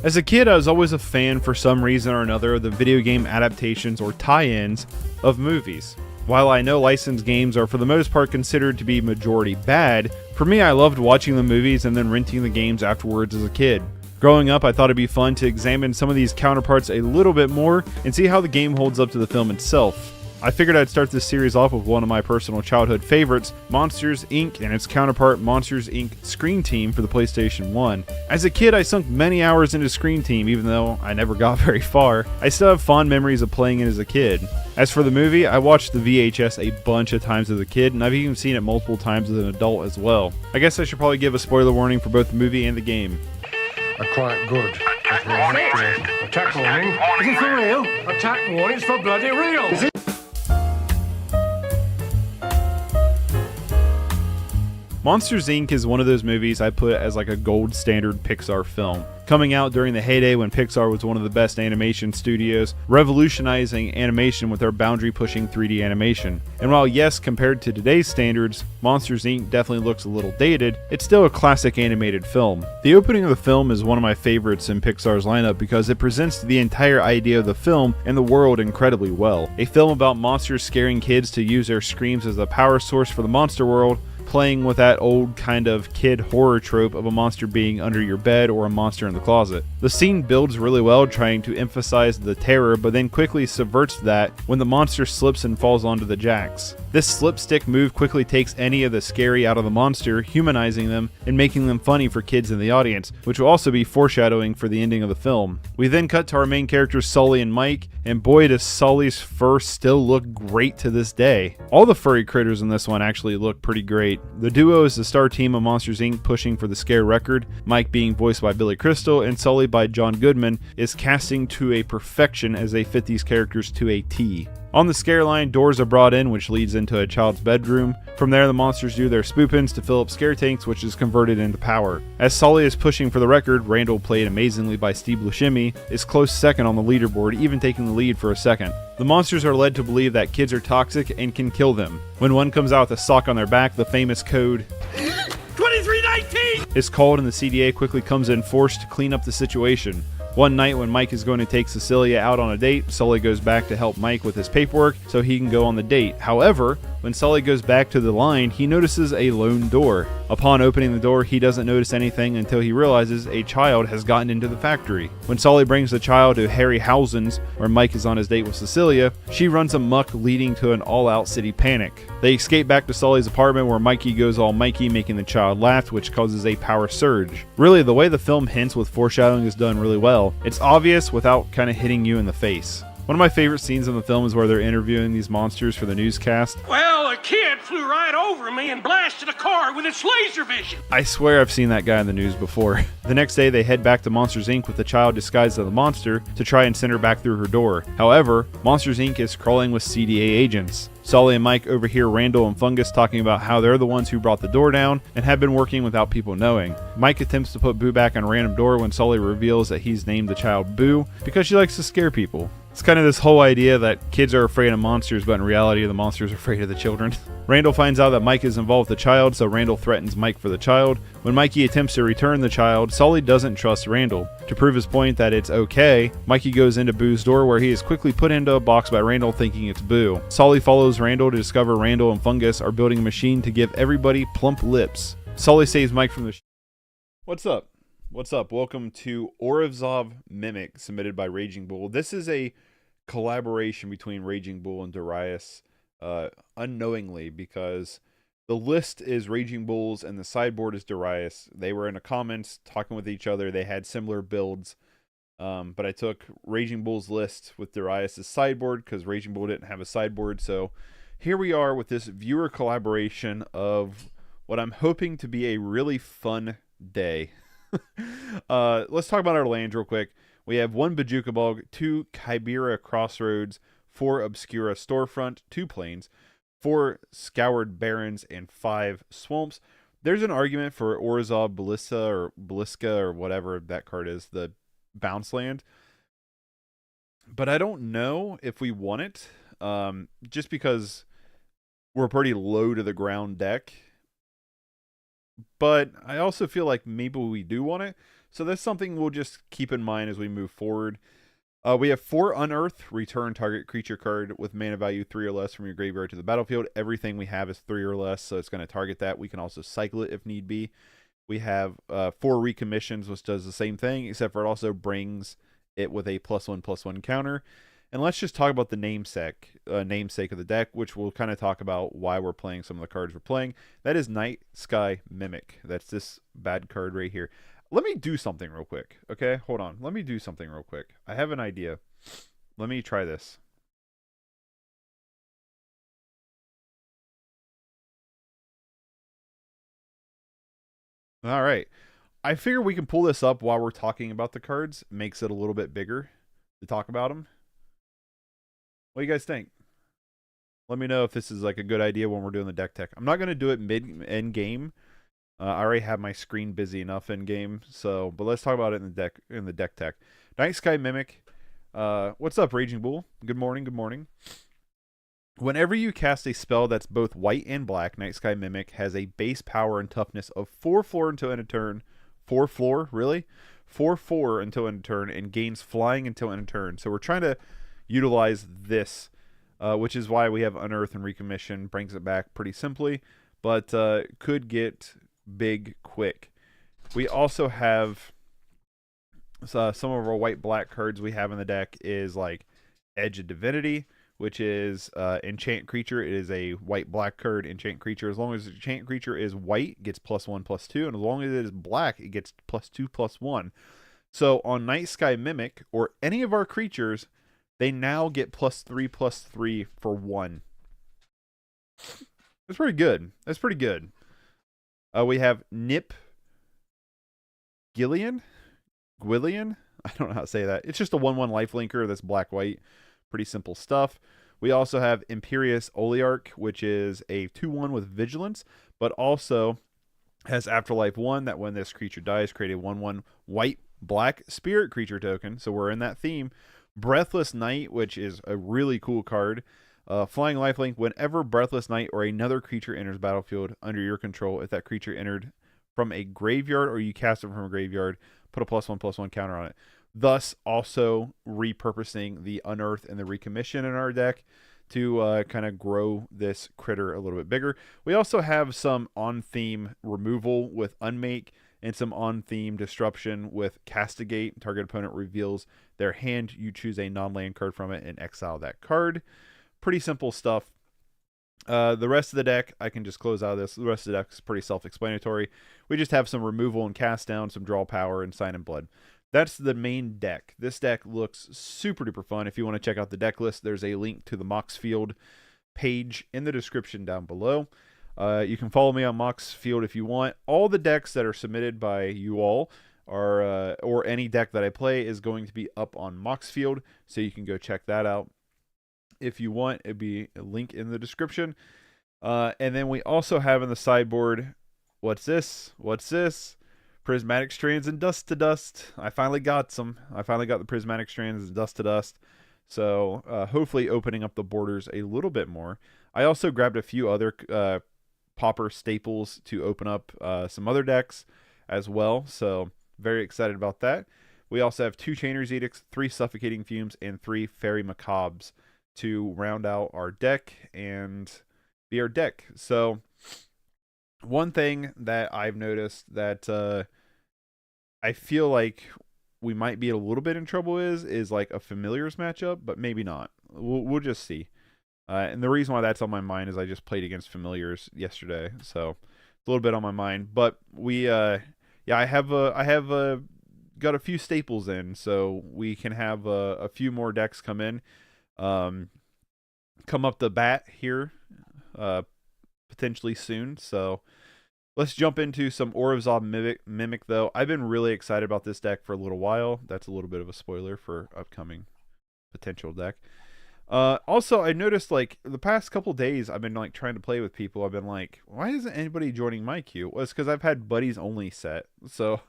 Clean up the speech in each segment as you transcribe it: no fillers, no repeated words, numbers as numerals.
As a kid, I was always a fan for some reason or another of the video game adaptations or tie-ins of movies. While I know licensed games are for the most part considered to be majority bad, for me I loved watching the movies and then renting the games afterwards as a kid. Growing up, I thought it'd be fun to examine some of these counterparts a little bit more and see how the game holds up to the film itself. I figured I'd start this series off with one of my personal childhood favorites, Monsters, Inc. and its counterpart Monsters, Inc. Screen Team for the PlayStation 1. As a kid, I sunk many hours into Screen Team, even though I never got very far. I still have fond memories of playing it as a kid. As for the movie, I watched the VHS a bunch of times as a kid, and I've even seen it multiple times as an adult as well. I guess I should probably give a spoiler warning for both the movie and the game. Quite good. Attack warning. Attack warning. Is it for real? Attack warning is for bloody real. Is it? Monsters, Inc. is one of those movies I put as like a gold standard Pixar film. Coming out during the heyday when Pixar was one of the best animation studios, revolutionizing animation with their boundary-pushing 3D animation. And while yes, compared to today's standards, Monsters, Inc. definitely looks a little dated, it's still a classic animated film. The opening of the film is one of my favorites in Pixar's lineup because it presents the entire idea of the film and the world incredibly well. A film about monsters scaring kids to use their screams as the power source for the monster world, playing with that old kind of kid horror trope of a monster being under your bed or a monster in the closet. The scene builds really well, trying to emphasize the terror, but then quickly subverts that when the monster slips and falls onto the jacks. This slipstick move quickly takes any of the scary out of the monster, humanizing them and making them funny for kids in the audience, which will also be foreshadowing for the ending of the film. We then cut to our main characters Sully and Mike, and boy does Sully's fur still look great to this day. All the furry critters in this one actually look pretty great. The duo is the star team of Monsters, Inc. pushing for the scare record, Mike being voiced by Billy Crystal and Sully by John Goodman is casting to a perfection as they fit these characters to a T. On the scare line, doors are brought in, which leads into a child's bedroom. From there, the monsters do their spoopins to fill up scare tanks, which is converted into power. As Sully is pushing for the record, Randall, played amazingly by Steve Buscemi, is close second on the leaderboard, even taking the lead for a second. The monsters are led to believe that kids are toxic and can kill them. When one comes out with a sock on their back, the famous code 2319 is called and the CDA quickly comes in force to clean up the situation. One night when Mike is going to take Cecilia out on a date, Sully goes back to help Mike with his paperwork so he can go on the date. However, when Sully goes back to the line, he notices a lone door. Upon opening the door, he doesn't notice anything until he realizes a child has gotten into the factory. When Sully brings the child to Harryhausen's, where Mike is on his date with Cecilia, she runs amok, leading to an all-out city panic. They escape back to Sully's apartment where Mikey goes all Mikey, making the child laugh, which causes a power surge. Really, the way the film hints with foreshadowing is done really well. It's obvious without kind of hitting you in the face. One of my favorite scenes in the film is where they're interviewing these monsters for the newscast. Well, a kid flew right over me and blasted a car with its laser vision. I swear I've seen that guy in the news before. The next day, they head back to Monsters, Inc. with the child disguised as a monster to try and send her back through her door. However, Monsters, Inc. is crawling with CDA agents. Sully and Mike overhear Randall and Fungus talking about how they're the ones who brought the door down and have been working without people knowing. Mike attempts to put Boo back on a random door when Sully reveals that he's named the child Boo because she likes to scare people. It's kind of this whole idea that kids are afraid of monsters, but in reality the monsters are afraid of the children. Randall finds out that Mike is involved with the child, so Randall threatens Mike for the child. When Mikey attempts to return the child, Sully doesn't trust Randall. To prove his point that it's okay, Mikey goes into Boo's door where he is quickly put into a box by Randall thinking it's Boo. Sully follows Randall to discover Randall and Fungus are building a machine to give everybody plump lips. Sully saves Mike from the What's up? What's up? Welcome to Orzhov Mimic, submitted by Raging Bull. This is a collaboration between Raging Bull and Darius, unknowingly, because the list is Raging Bull's and the sideboard is Darius. They were in the comments talking with each other. They had similar builds, but I took Raging Bull's list with Darius' sideboard because Raging Bull didn't have a sideboard. So here we are with this viewer collaboration of what I'm hoping to be a really fun day. Let's talk about our lands real quick. We have 1 Bojuka Bog, 2 Kybera Crossroads, 4 Obscura Storefront, 2 Plains, 4 Scoured Barrens, and 5 Swamps. There's an argument for Orzhov Baliska or whatever that card is, the bounce land. But I don't know if we want it, just because we're a pretty low to the ground deck. But I also feel like maybe we do want it. So that's something we'll just keep in mind as we move forward. We have 4 Unearth, return target creature card with mana value 3 or less from your graveyard to the battlefield. Everything we have is 3 or less, so it's going to target that. We can also cycle it if need be. We have 4 Recommissions, which does the same thing, except for it also brings it with a +1/+1 counter. And let's just talk about the namesake of the deck, which we'll kind of talk about why we're playing some of the cards we're playing. That is Night Sky Mimic. That's this bad card right here. Let me do something real quick, okay? Hold on. Let me do something real quick. I have an idea. Let me try this. All right. I figure we can pull this up while we're talking about the cards. Makes it a little bit bigger to talk about them. What do you guys think? Let me know if this is like a good idea when we're doing the deck tech. I'm not going to do it end game. I already have my screen busy enough in game, so but let's talk about it in the deck tech. Night Sky Mimic. What's up, Raging Bull? Good morning. Good morning. Whenever you cast a spell that's both white and black, Night Sky Mimic has a base power and toughness of 4 floor until end of turn. 4 floor, really? 4/4 until end of turn, and gains flying until end of turn. So we're trying to utilize this, which is why we have Unearth and Recommission. Brings it back pretty simply, but could get big quick. We also have some of our white-black cards we have in the deck is like Edge of Divinity, which is enchant creature. It is a white-black card, enchant creature. As long as the enchant creature is white, it gets +1/+2, and as long as it is black, it gets +2/+1. So on Night Sky Mimic, or any of our creatures, they now get +3/+3 for 1. That's pretty good. That's pretty good. We have Nip Gwillian. I don't know how to say that. It's just a 1/1 lifelinker that's black-white. Pretty simple stuff. We also have Imperious Oliarch, which is a 2/1 with Vigilance, but also has Afterlife 1, that when this creature dies, create a 1/1 white-black spirit creature token. So we're in that theme. Breathless Night, which is a really cool card. Flying lifelink, whenever Breathless Night or another creature enters battlefield under your control, if that creature entered from a graveyard or you cast it from a graveyard, put a +1/+1 counter on it. Thus, also repurposing the Unearth and the Recommission in our deck to kind of grow this critter a little bit bigger. We also have some on-theme removal with Unmake and some on-theme disruption with Castigate. Target opponent reveals their hand. You choose a non-land card from it and exile that card. Pretty simple stuff. The rest of the deck, I can just close out of this. The rest of the deck is pretty self-explanatory. We just have some removal and cast down, some draw power, and Sign in Blood. That's the main deck. This deck looks super duper fun. If you want to check out the deck list, there's a link to the Moxfield page in the description down below. You can follow me on Moxfield if you want. All the decks that are submitted by you all are, or any deck that I play, is going to be up on Moxfield, so you can go check that out. If you want, it'd be a link in the description. And then we also have in the sideboard, what's this? Prismatic Strands and Dust to Dust. I finally got some. I finally got the Prismatic Strands and Dust to Dust. So hopefully opening up the borders a little bit more. I also grabbed a few other Pauper staples to open up some other decks as well. So very excited about that. We also have 2 Chainer's Edicts, 3 Suffocating Fumes, and 3 Fairy Macabres to round out our deck and be our deck. So one thing that I've noticed that I feel like we might be a little bit in trouble is like a Familiars matchup, but maybe not. We'll just see. And the reason why that's on my mind is I just played against Familiars yesterday, so it's a little bit on my mind. But we, I have got a few staples in, so we can have a few more decks come in. Come up the bat here potentially soon. So let's jump into some Orzhov Mimic though. I've been really excited about this deck for a little while. That's a little bit of a spoiler for upcoming potential deck. Also, I noticed like the past couple days I've been like trying to play with people. I've been like, why isn't anybody joining my queue? Well, it's because I've had buddies only set. So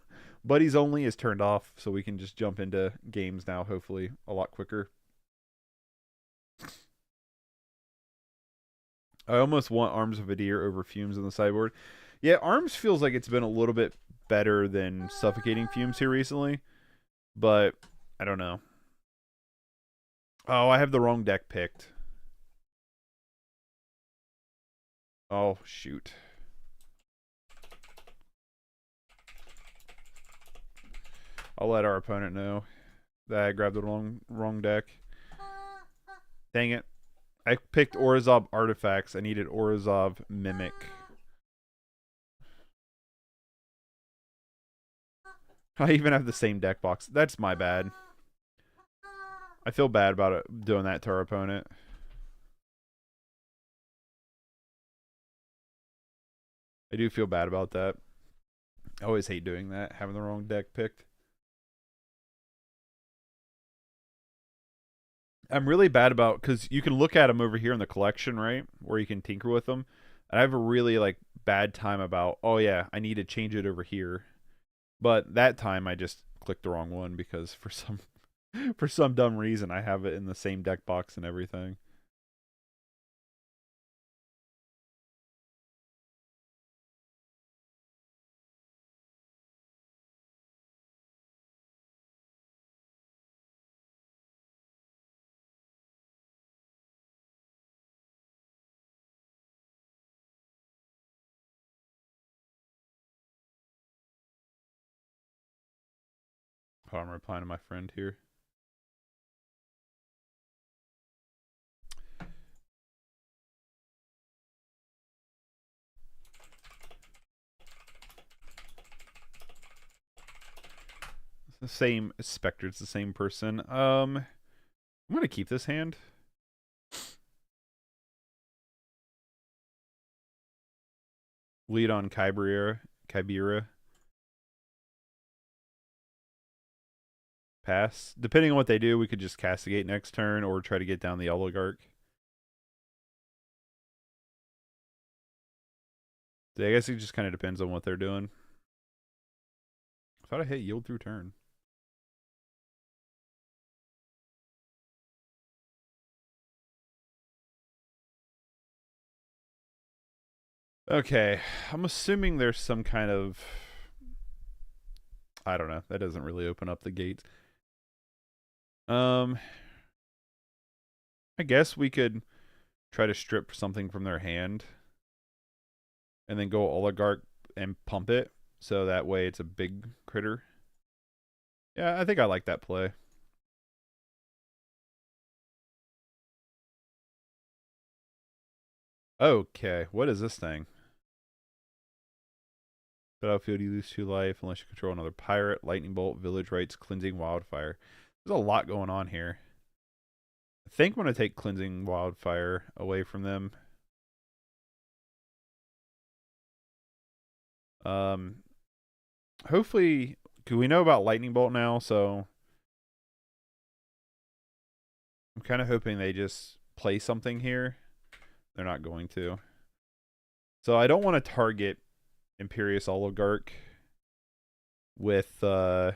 buddies only is turned off, so we can just jump into games now, hopefully a lot quicker. I almost want Arms of a Deer over Fumes in the sideboard. Yeah, Arms feels like it's been a little bit better than Suffocating Fumes here recently, but I don't know. Oh, I have the wrong deck picked. Oh, shoot. I'll let our opponent know that I grabbed the wrong deck. Dang it. I picked Orzhov Artifacts. I needed Orzhov Mimic. I even have the same deck box. That's my bad. I feel bad about it doing that to our opponent. I do feel bad about that. I always hate doing that, having the wrong deck picked. I'm really bad about, because you can look at them over here in the collection, right? Where you can tinker with them. And I have a really like bad time about, oh yeah, I need to change it over here. But that time I just clicked the wrong one because for some dumb reason I have it in the same deck box and everything. Oh, I'm replying to my friend here. It's the same Spectre, it's the same person. I'm gonna keep this hand. Lead on Kybera. Pass. Depending on what they do, we could just castigate next turn or try to get down the Oligarch. I guess it just kind of depends on what they're doing. I thought I hit yield through turn. Okay, I'm assuming there's some kind of... I don't know. That doesn't really open up the gates. I guess we could try to strip something from their hand and then go Oligarch and pump it so that way it's a big critter. Yeah, I think I like that play. Okay, what is this thing? Battlefield, you lose 2 life unless you control another pirate. Lightning bolt, village rights, cleansing wildfire. There's a lot going on here. I think I'm going to take cleansing wildfire away from them. Hopefully, because we know about lightning bolt now, so I'm kind of hoping they just play something here. They're not going to. So I don't want to target Imperious Oligarch with Edge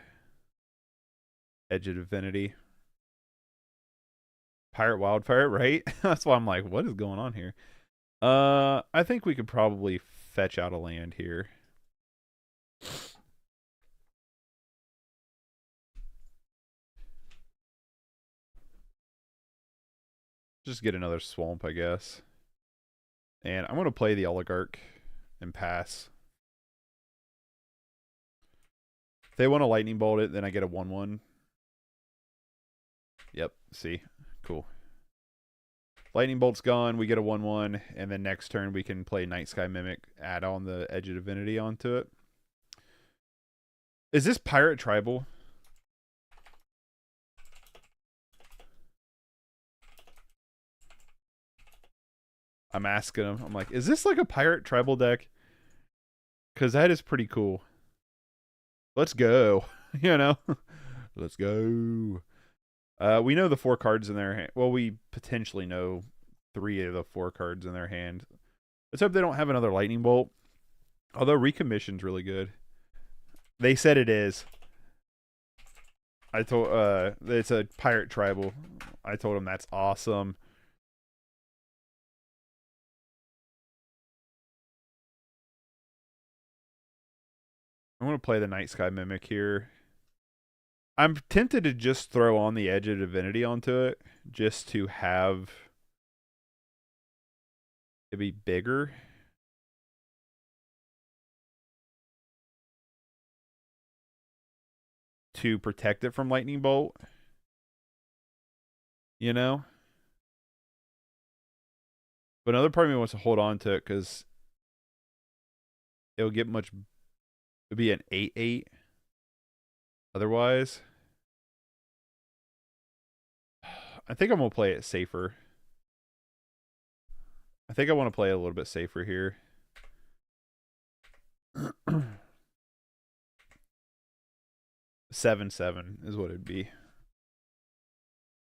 of Divinity. Pirate Wildfire, right? That's why I'm like, what is going on here? I think we could probably fetch out a land here. Just get another swamp, I guess. And I'm going to play the Oligarch and pass. If they want to lightning bolt it, then I get a 1/1. Yep, see. Cool. Lightning bolt's gone, we get a 1/1, and then next turn we can play Night Sky Mimic, add on the Edge of Divinity onto it. Is this Pirate Tribal? I'm asking him. I'm like, is this like a Pirate Tribal deck? Because that is pretty cool. Let's go. You know? Let's go. We know the 4 cards in their hand. Well, we potentially know 3 of the 4 cards in their hand. Let's hope they don't have another Lightning Bolt. Although Recommission's really good. They said it is. I told it's a Pirate Tribal. I told them that's awesome. I'm going to play the Night Sky Mimic here. I'm tempted to just throw on the Edge of Divinity onto it, just to have it be bigger. To protect it from Lightning Bolt. You know? But another part of me wants to hold on to it because it'll get much. It'll be an 8/8. Otherwise, I think I'm going to play it safer. I think I want to play it a little bit safer here. 7/7 is what it'd be.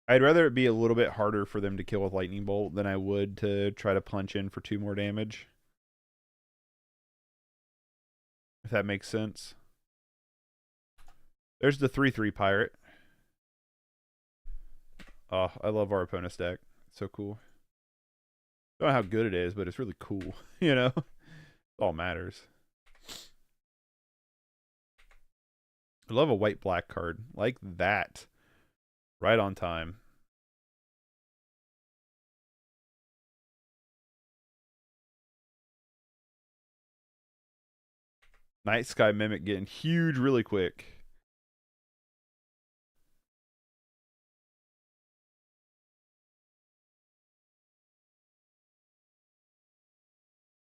I'd rather it be a little bit harder for them to kill with Lightning Bolt than I would to try to punch in for 2 more damage. If that makes sense. There's the 3/3 pirate. Oh, I love our opponent's deck. It's so cool. I don't know how good it is, but it's really cool. You know? It all matters. I love a white-black card. Like that. Right on time. Night Sky Mimic getting huge really quick.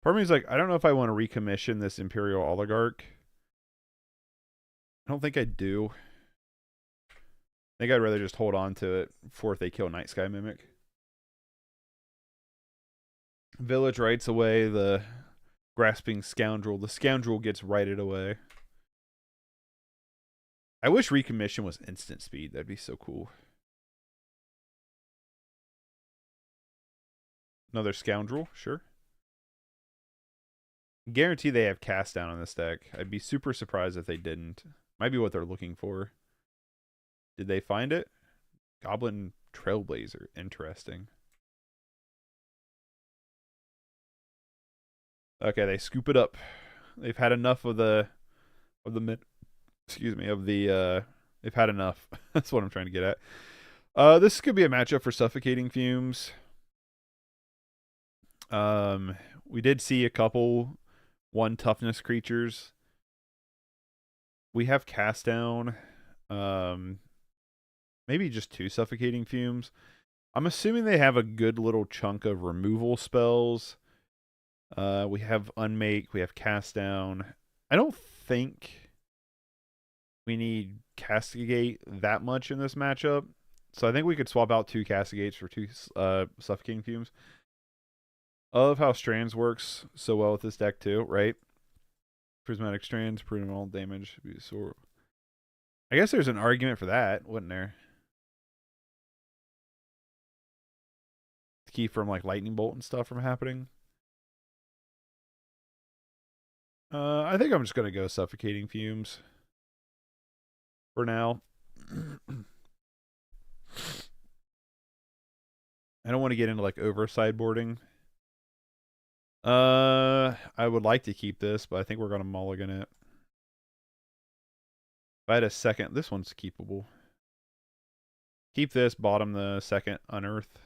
Part of me is like, I don't know if I want to recommission this Imperial Oligarch. I don't think I do. I think I'd rather just hold on to it for if they kill Night Sky Mimic. Village writes away the Grasping Scoundrel. The Scoundrel gets righted away. I wish recommission was instant speed. That'd be so cool. Another Scoundrel, sure. Guarantee they have cast down on this deck. I'd be super surprised if they didn't. Might be what they're looking for. Did they find it? Goblin Trailblazer. Interesting. Okay, they scoop it up. They've had enough of the excuse me, they've had enough. That's what I'm trying to get at. This could be a matchup for Suffocating Fumes. We did see a couple 1 toughness creatures. We have cast down. Maybe just 2 Suffocating Fumes. I'm assuming they have a good little chunk of removal spells. We have Unmake. We have cast down. I don't think we need Castigate that much in this matchup. So I think we could swap out 2 Castigates for 2 Suffocating Fumes. I love how Strands works so well with this deck too, right? Prismatic Strands, prune all damage. So I guess there's an argument for that, wouldn't there? To keep from like Lightning Bolt and stuff from happening. I think I'm just going to go Suffocating Fumes for now. I don't want to get into like over sideboarding. I would like to keep this, but I think we're going to mulligan it. If I had a second, this one's keepable. Keep this, bottom the second Unearth.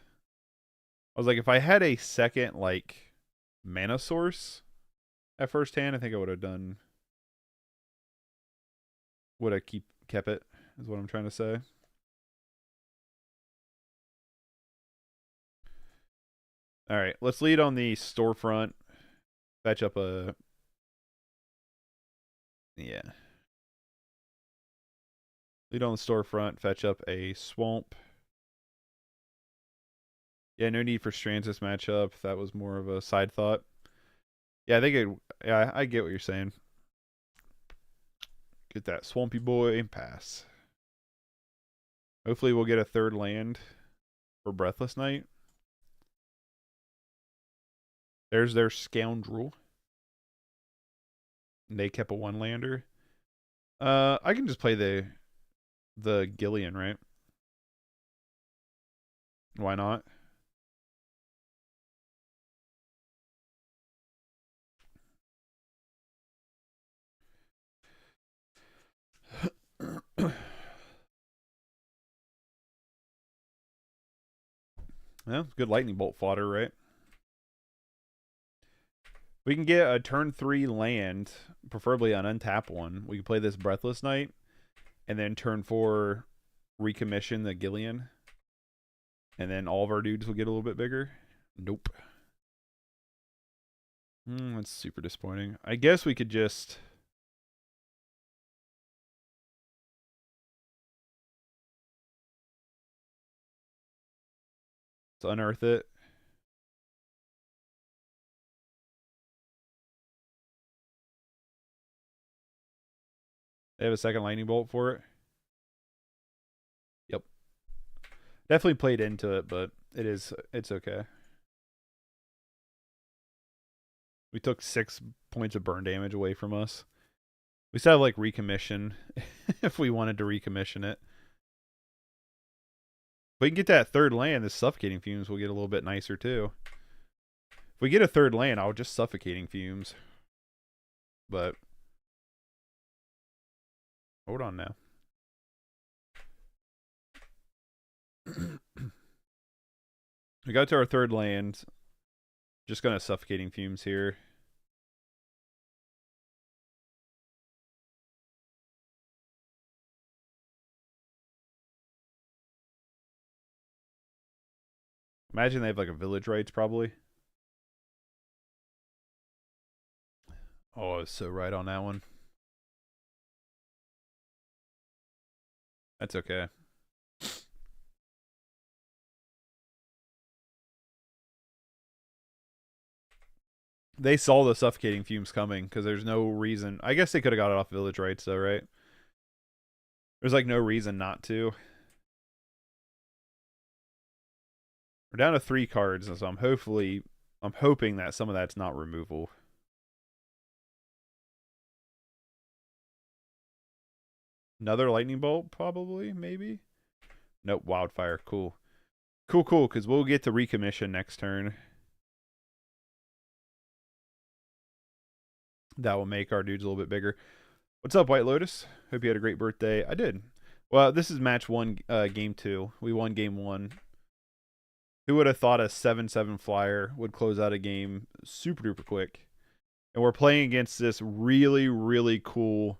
I was like, if I had a second like mana source at first hand, I think I would have done. Would have kept it, is what I'm trying to say. All right, let's lead on the storefront. Fetch up a... Yeah. Lead on the storefront. Fetch up a swamp. Yeah, no need for Strands this matchup. That was more of a side thought. Yeah, I think yeah, I get what you're saying. Get that Swampy Boy and pass. Hopefully we'll get a 3rd land for Breathless Night. There's their Scoundrel. And they kept a 1-lander. I can just play the Gillian, right? Why not? Well, good lightning bolt fodder, right? We can get a turn 3 land, preferably an untap one. We can play this Breathless Knight, and then turn 4 recommission the Gillian. And then all of our dudes will get a little bit bigger. Nope. That's super disappointing. I guess we could just... let's unearth it. They have a second lightning bolt for it. Yep. Definitely played into it, but it's okay. We took 6 points of burn damage away from us. We still have like recommission if we wanted to recommission it. If we can get that third land, the suffocating fumes will get a little bit nicer too. If we get a third land, I'll just suffocating fumes. But hold on now. We got to our third land. Just gonna suffocating fumes here. Imagine they have like a village rights probably. Oh, I was so right on that one. That's okay. They saw the suffocating fumes coming because there's no reason. I guess they could have got it off village rights though, right? There's like no reason not to. We're down to 3 cards, so I'm hoping that some of that's not removal. Another lightning bolt, probably, maybe. Nope, wildfire. Cool, cool. Because we'll get to recommission next turn. That will make our dudes a little bit bigger. What's up, White Lotus? Hope you had a great birthday. I did. Well, this is match 1, game 2. We won game 1. Who would have thought a 7/7 flyer would close out a game super duper quick? And we're playing against this really, really cool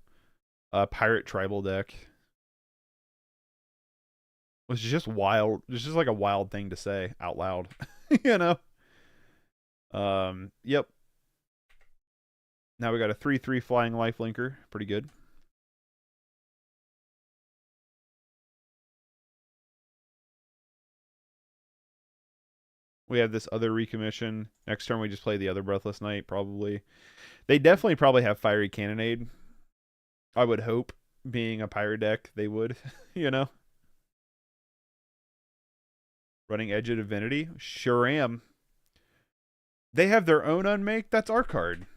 pirate tribal deck. Which is just wild. It's just like a wild thing to say out loud. You know? Yep. Now we got a 3/3 flying lifelinker. Pretty good. We have this other recommission. Next turn we just play the other Breathless Knight, probably. They definitely probably have Fiery Cannonade. I would hope, being a pirate deck, they would, you know? Running Edge of Divinity? Sure am. They have their own unmake? That's our card.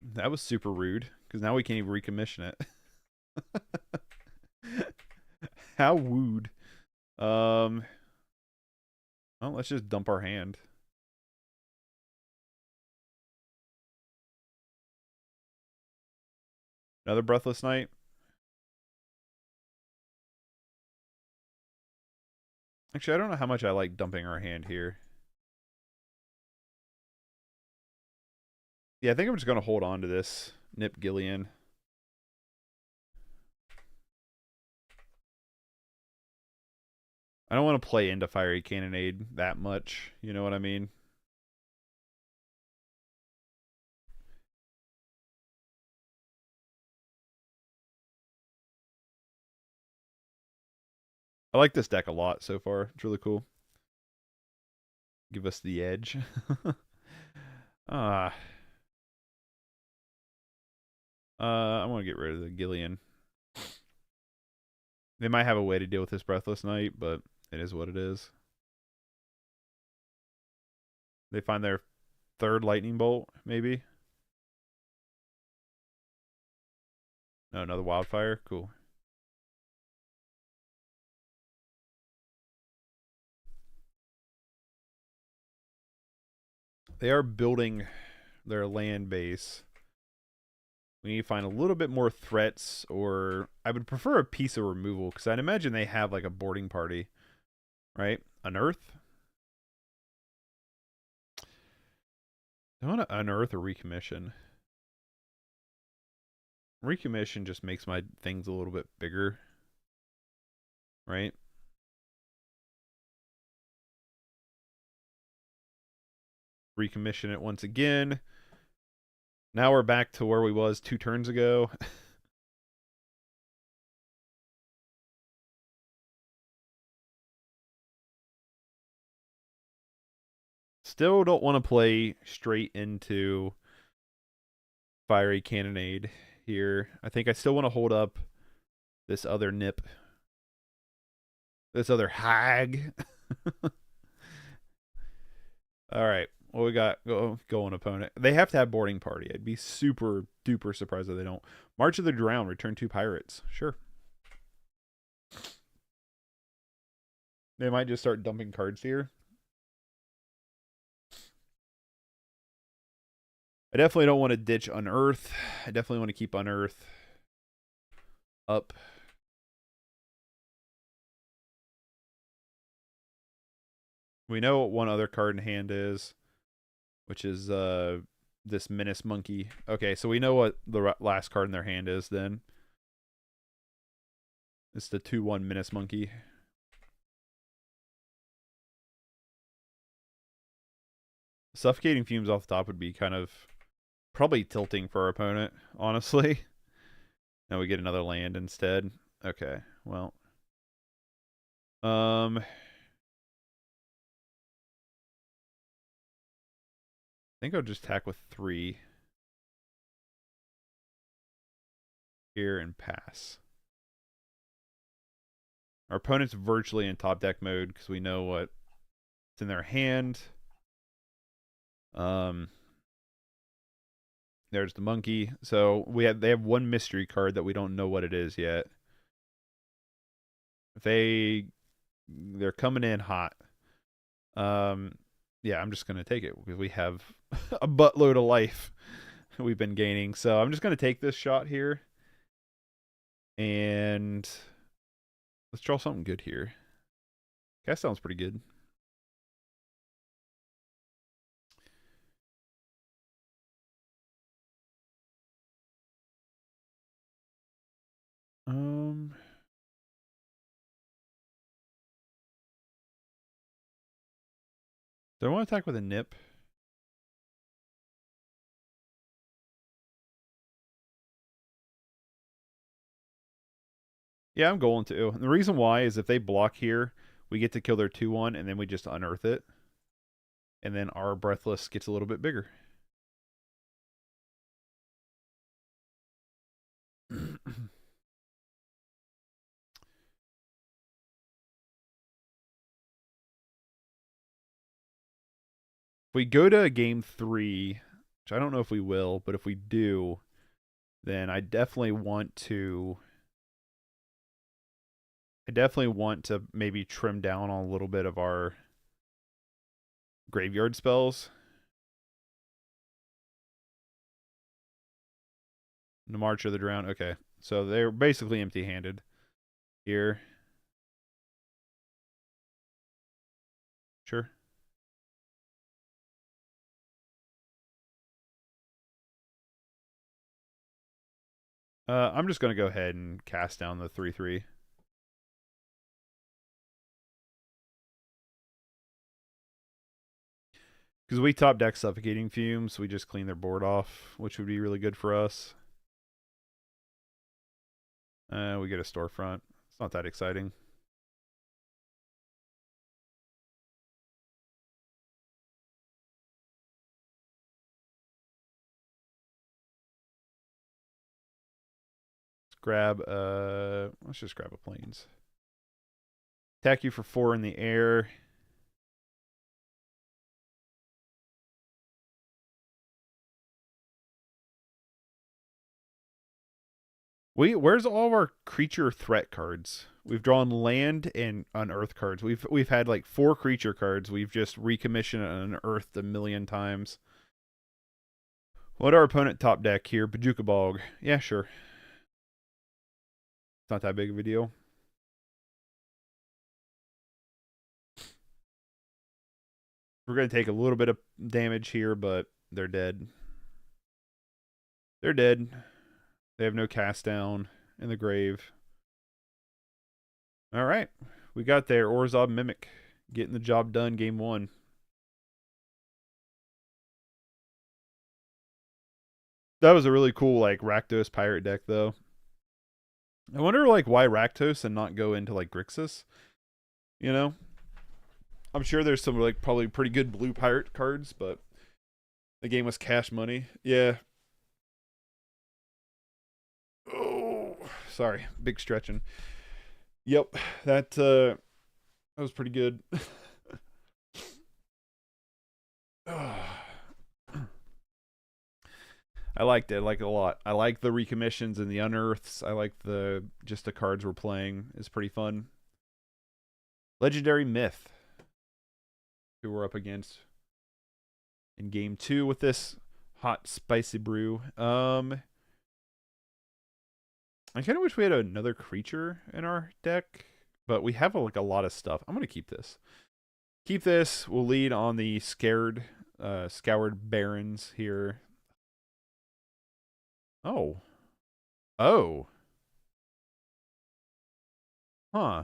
That was super rude, because now we can't even recommission it. How wooed. Well, let's just dump our hand. Another Breathless Knight. Actually, I don't know how much I like dumping our hand here. Yeah, I think I'm just going to hold on to this Nip Gillian. I don't want to play into Fiery Cannonade that much. You know what I mean? I like this deck a lot so far. It's really cool. Give us the edge. I want to get rid of the Gillian. They might have a way to deal with this Breathless Knight, but it is what it is. They find their third lightning bolt, maybe. No, another wildfire. Cool. They are building their land base. We need to find a little bit more threats, or I would prefer a piece of removal, because I'd imagine they have like a boarding party. right? Unearth. I want to unearth or recommission. Recommission just makes my things a little bit bigger, right? Recommission it once again. Now we're back to where we was 2 turns ago. Still don't want to play straight into Fiery Cannonade here. I think I still want to hold up this other nip. This other hag. All right. What we got going, opponent? They have to have boarding party. I'd be super duper surprised if they don't. March of the Drowned. Return 2 pirates. Sure. They might just start dumping cards here. I definitely don't want to ditch Unearth. I definitely want to keep Unearth up. We know what one other card in hand is, which is this Menace Monkey. Okay, so we know what the last card in their hand is then. It's the 2/1 Menace Monkey. Suffocating Fumes off the top would be kind of probably tilting for our opponent, honestly. Now we get another land instead. Okay, well. I think I'll just attack with 3 here and pass. Our opponent's virtually in top deck mode because we know what's in their hand. There's the monkey. So they have one mystery card that we don't know what it is yet. They're coming in hot. Yeah, I'm just gonna take it because we have a buttload of life we've been gaining. So I'm just gonna take this shot here. And let's draw something good here. That sounds pretty good. Do I want to attack with a nip? Yeah, I'm going to. And the reason why is if they block here, we get to kill their 2/1, and then we just unearth it. And then our Breathless gets a little bit bigger. If we go to game 3, which I don't know if we will, but if we do, then I definitely want to maybe trim down on a little bit of our graveyard spells. The March of the Drowned. Okay, so they're basically empty-handed here. Sure. I'm just going to go ahead and cast down the 3/3. Because we top deck Suffocating Fumes, we just clean their board off, which would be really good for us. We get a Storefront. It's not that exciting. Let's just grab a Plains. Attack you for 4 in the air. Where's all of our creature threat cards? We've drawn land and unearth cards. We've had like 4 creature cards. We've just recommissioned and unearthed a million times. What our opponent top deck here? Bajuka Bog. Yeah, sure. It's not that big of a deal. We're going to take a little bit of damage here, but they're dead. They're dead. They have no cast down in the grave. All right. We got there. Orzhov Mimic. Getting the job done, game 1. That was a really cool, like, Rakdos pirate deck, though. I wonder, like, why Rakdos and not go into, like, Grixis? You know? I'm sure there's some, like, probably pretty good blue pirate cards, but the game was cash money. Yeah. Oh, sorry. Big stretching. Yep. That was pretty good. I liked it. I like it a lot. I like the recommissions and the unearths. I like the cards we're playing. It's pretty fun. Legendary Myth, who we're up against in game 2 with this hot spicy brew. I kind of wish we had another creature in our deck, but we have like a lot of stuff. I'm gonna keep this. Keep this. We'll lead on the scoured barons here. Oh. Oh. Huh.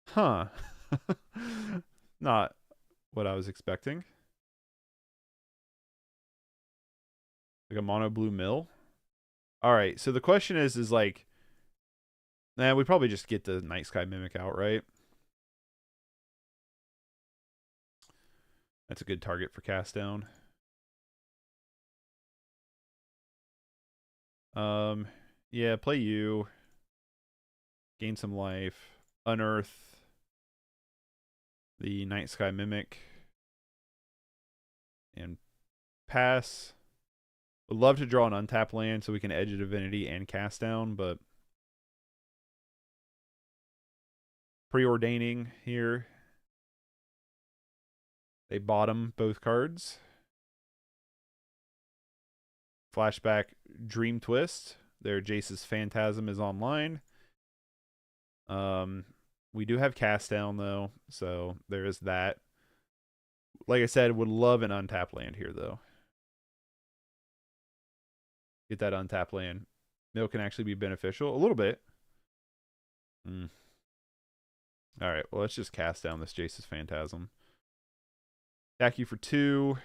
Huh. Not what I was expecting. Like a mono blue mill. All right. So the question is like, we probably just get the Night Sky Mimic out, right? That's a good target for cast down. Yeah, play you. Gain some life. Unearth the Night Sky Mimic. And pass. Would love to draw an untap land so we can edge a divinity and cast down, but preordaining here. They bottom both cards. Flashback Dream Twist. Their Jace's Phantasm is online. We do have cast down though, so there is that. Like I said, would love an untap land here though. Get that untap land. Mill can actually be beneficial a little bit. All right, well let's just cast down this Jace's Phantasm. Attack you for 2.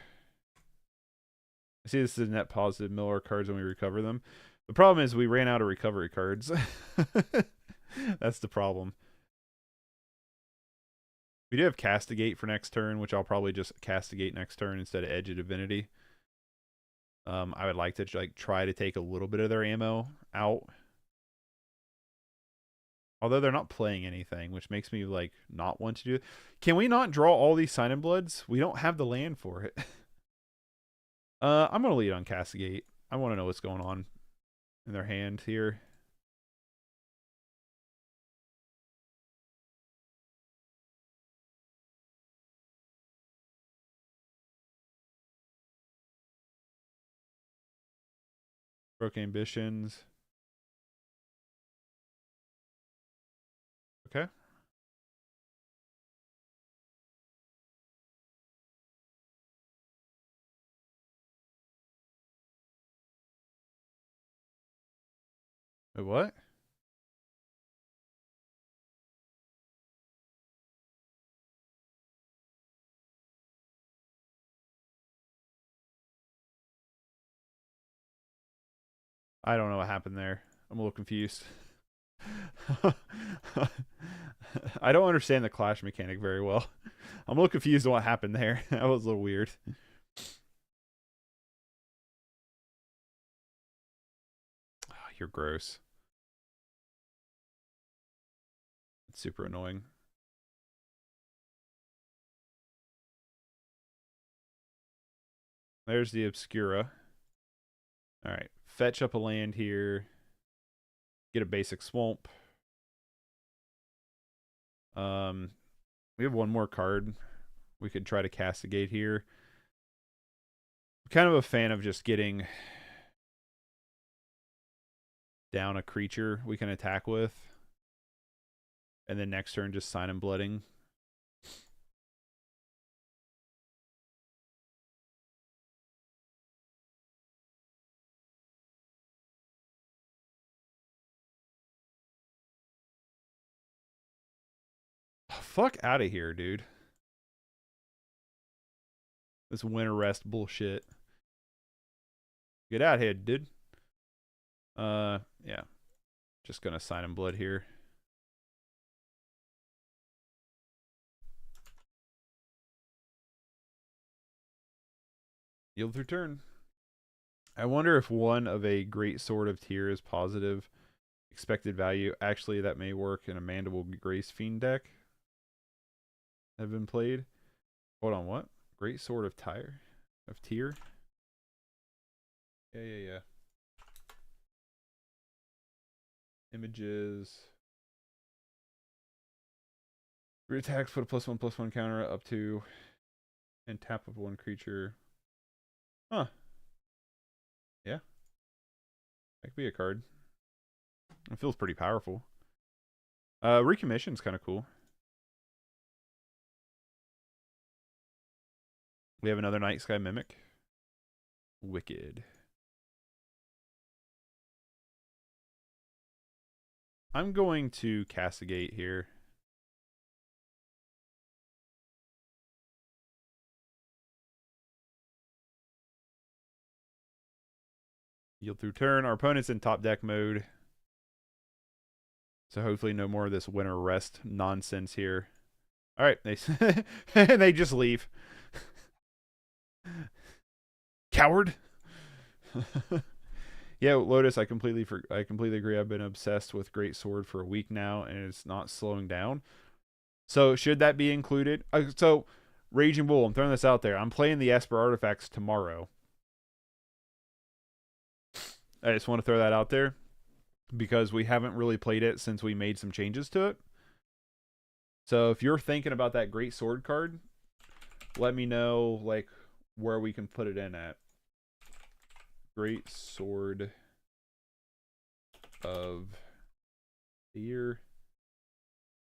I see this is a net positive. Mill our cards when we recover them. The problem is we ran out of recovery cards. That's the problem. We do have Castigate for next turn, which I'll probably just Castigate next turn instead of Edge of Divinity. I would like to like try to take a little bit of their ammo out. Although they're not playing anything, which makes me like not want to do it. Can we not draw all these Sign in Bloods? We don't have the land for it. I'm going to lead on Castigate. I want to know what's going on in their hand here. Broke Ambitions. Okay. Wait, what? I don't know what happened there. I'm a little confused. I don't understand the clash mechanic very well. I'm a little confused on what happened there. That was a little weird. Oh, you're gross. It's super annoying. There's the Obscura. Alright. Fetch up a land here. Get a basic swamp. We have one more card we could try to castigate here. I'm kind of a fan of just getting down a creature we can attack with. And then next turn, just sign and blooding. Fuck out of here, dude. This winter rest bullshit. Get out here, dude. Yeah. Just gonna sign in blood here. Yield through turn. I wonder if one of a great sword of tier is positive expected value. Actually, that may work in a Mandible Grace Fiend deck. Have been played. Hold on, what? Great sword of tier? Yeah. Images. 3 attacks, put a +1/+1 counter up to, and tap of 1 creature. Huh. Yeah. That could be a card. It feels pretty powerful. Recommission's kind of cool. We have another Night Sky Mimic. Wicked. I'm going to Castigate here. Yield through turn. Our opponent's in top deck mode. So hopefully no more of this winter rest nonsense here. All right, they just leave. Coward. Yeah, Lotus, I completely agree. I've been obsessed with Great Sword for a week now, and it's not slowing down. So should that be included? So Raging Bull, I'm throwing this out there. I'm playing the Esper Artifacts tomorrow. I just want to throw that out there because we haven't really played it since we made some changes to it. So if you're thinking about that Great Sword card, let me know like where we can put it in at. Great Sword of the Year.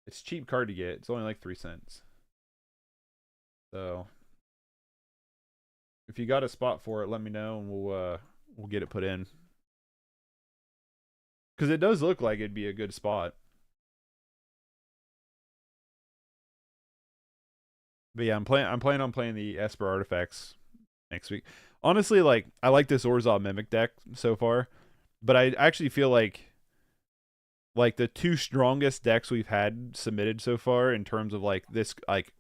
It's a cheap card to get. It's only like 3 cents. So if you got a spot for it, let me know and we'll get it put in. Because it does look like it'd be a good spot. But yeah, I'm planning on playing the Esper Artifacts next week. Honestly, like I like this Orzhov Mimic deck so far, but I actually feel like the 2 strongest decks we've had submitted so far in terms of like this, like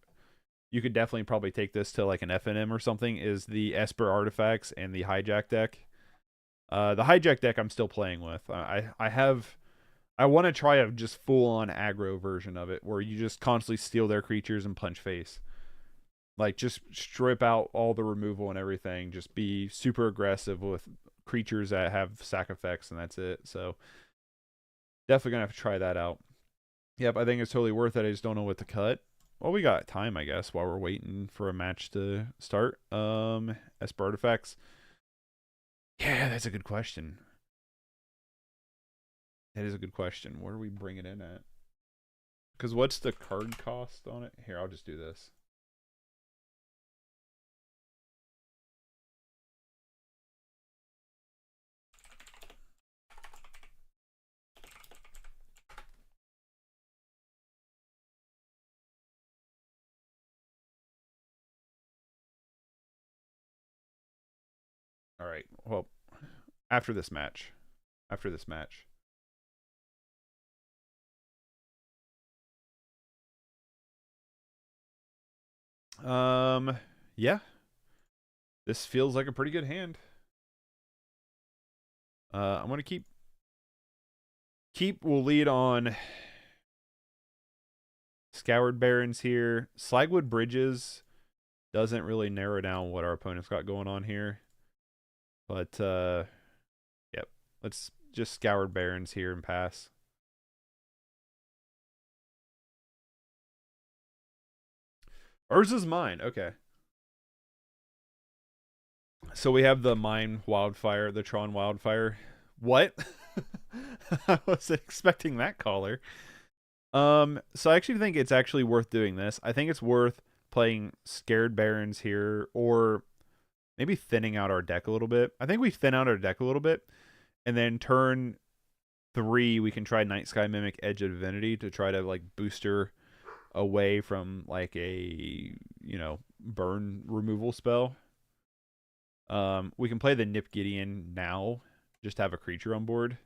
you could definitely probably take this to like an FNM or something, is the Esper Artifacts and the Hijack deck. The Hijack deck I'm still playing with. I want to try a just full-on aggro version of it where you just constantly steal their creatures and punch face. Like, just strip out all the removal and everything. Just be super aggressive with creatures that have sack effects, and that's it. So, definitely going to have to try that out. Yep, I think it's totally worth it. I just don't know what to cut. Well, we got time, I guess, while we're waiting for a match to start. Esper Artifacts. Yeah, that's a good question. That is a good question. Where do we bring it in at? Because what's the card cost on it? Here, I'll just do this. All right. Well, after this match. Yeah. This feels like a pretty good hand. I'm going to keep will lead on Scoured Barrens here. Slagwood Bridges doesn't really narrow down what our opponent's got going on here. But, yep. Let's just Scoured Barrens here and pass. Ours is mine. Okay. So we have the Mine Wildfire, the Tron Wildfire. What? I wasn't expecting that caller. So I actually think it's actually worth doing this. I think it's worth playing Scared Barons here, or maybe thinning out our deck a little bit. I think we thin out our deck a little bit, and then turn 3 we can try Night Sky Mimic Edge of Divinity to try to like booster away from like a burn removal spell. We can play the Nip Gideon now, just have a creature on board.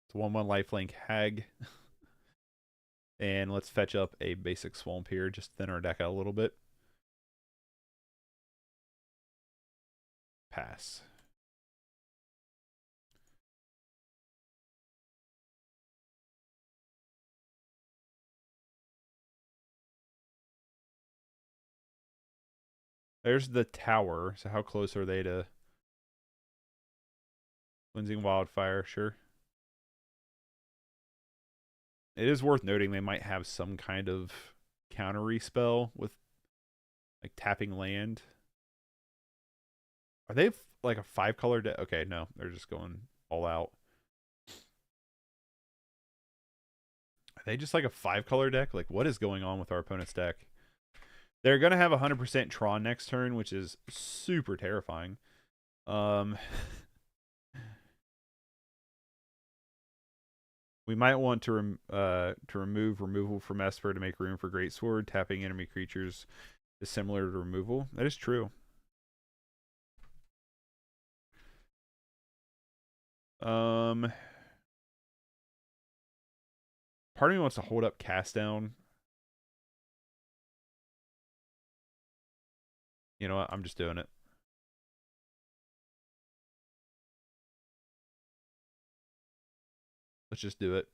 It's 1/1 lifelink hag. And let's fetch up a basic swamp here, just thin our deck out a little bit. Pass. There's the tower. So how close are they to Cleansing Wildfire? Sure. It is worth noting they might have some kind of countery spell with like tapping land. Are they like a 5-color deck? Okay, no, they're just going all out. Are they just like a 5-color deck? Like, what is going on with our opponent's deck? They're going to have 100% Tron next turn, which is super terrifying. We might want to remove removal from Esper to make room for Greatsword. Tapping enemy creatures is similar to removal. That is true. Part of me wants to hold up Cast Down. You know what? I'm just doing it. Let's just do it.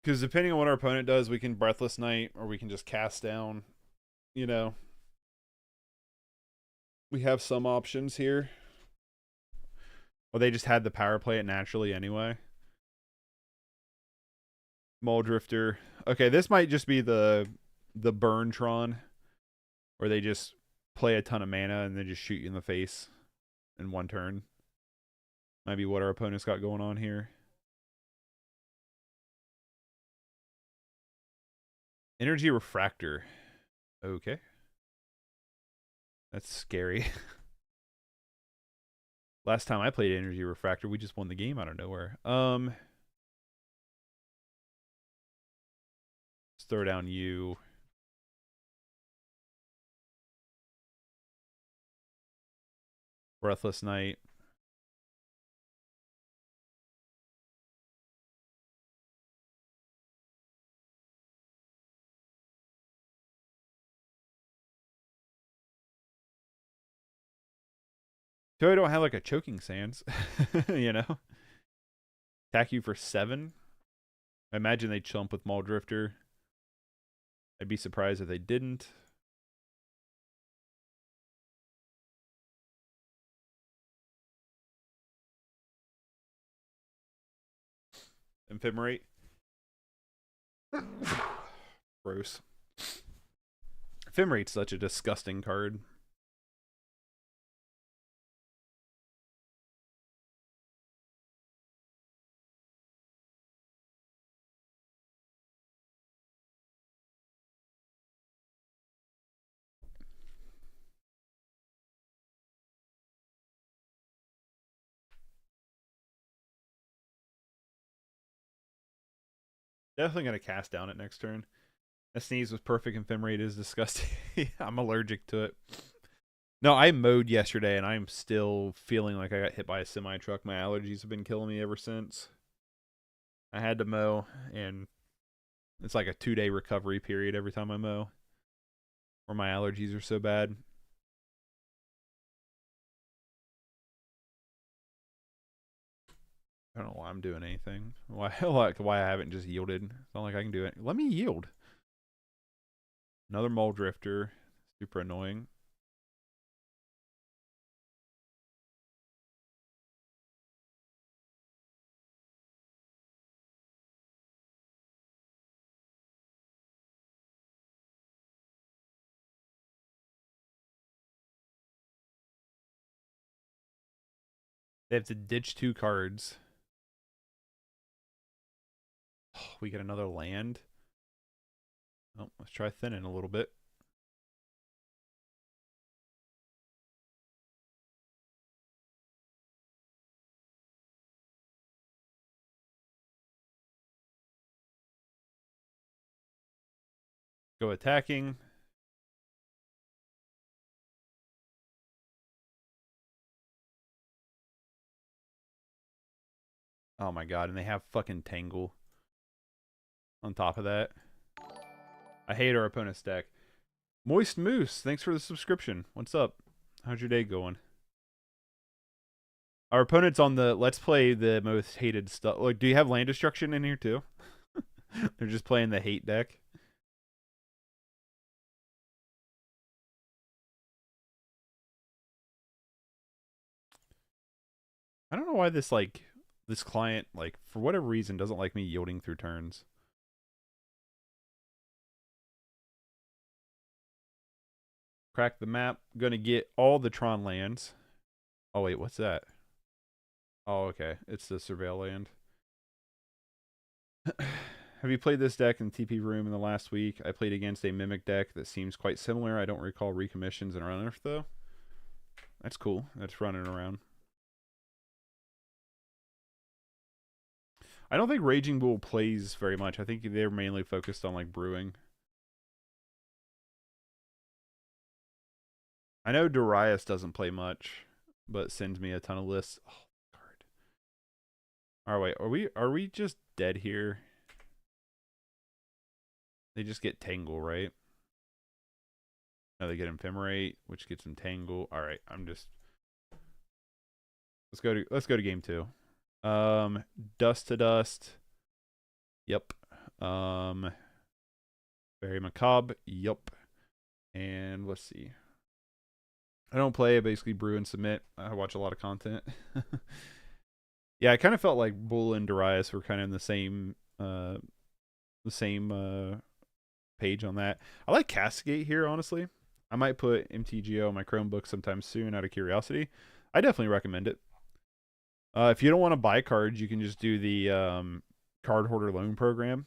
Because depending on what our opponent does, we can Breathless Knight or we can just Cast Down. You know, we have some options here. Well, they just had the power play it naturally anyway. Muldrifter. Okay, this might just be the burn Tron, where they just play a ton of mana and then just shoot you in the face in one turn. Might be what our opponent's got going on here. Energy Refractor. Okay. That's scary. Last time I played Energy Refractor, we just won the game out of nowhere. Let's throw down you. Breathless Knight. So I don't have like a Choking Sands, you know? Attack you for 7. I imagine they chump with Muldrifter. I'd be surprised if they didn't. Ephemerate. Gross. Ephemerate's such a disgusting card. Definitely going to cast down it next turn. A sneeze with perfect ephemerate is disgusting. I'm allergic to it. No, I mowed yesterday and I'm still feeling like I got hit by a semi truck. My allergies have been killing me ever since. I had to mow, and it's like a 2-day recovery period every time I mow, or my allergies are so bad. I don't know why I'm doing anything. Why I haven't just yielded. It's not like I can do it. Let me yield. Another Mole Drifter. Super annoying. They have to ditch 2 cards. Oh, we get another land. Oh, let's try thinning a little bit. Go attacking. Oh my god, and they have fucking Tangle on top of that. I hate our opponent's deck. Moist Moose, thanks for the subscription. What's up? How's your day going? Our opponent's on the let's play the most hated stuff. Like, do you have land destruction in here too? They're just playing the hate deck. I don't know why this client, like, for whatever reason, doesn't like me yielding through turns. Crack the map. Gonna get all the Tron lands. Oh wait, what's that? Oh, okay. It's the Surveil land. Have you played this deck in TP room in the last week? I played against a Mimic deck that seems quite similar. I don't recall recommissions and Unearth though. That's cool. That's running around. I don't think Raging Bull plays very much. I think they're mainly focused on like brewing. I know Darius doesn't play much, but sends me a ton of lists. Oh, card. All right, are we just dead here? They just get Tangle, right? No, they get Ephemerate, which gets them Tangle. All right, I'm just let's go to game 2. Dust to Dust. Yep. Very Macabre. Yep. And let's see. I don't play. I basically brew and submit. I watch a lot of content. Yeah, I kind of felt like Bull and Darius were kind of in the same page on that. I like Castigate here, honestly. I might put mtgo on my Chromebook sometime soon out of curiosity. I definitely recommend it. If you don't want to buy cards, you can just do the card hoarder loan program.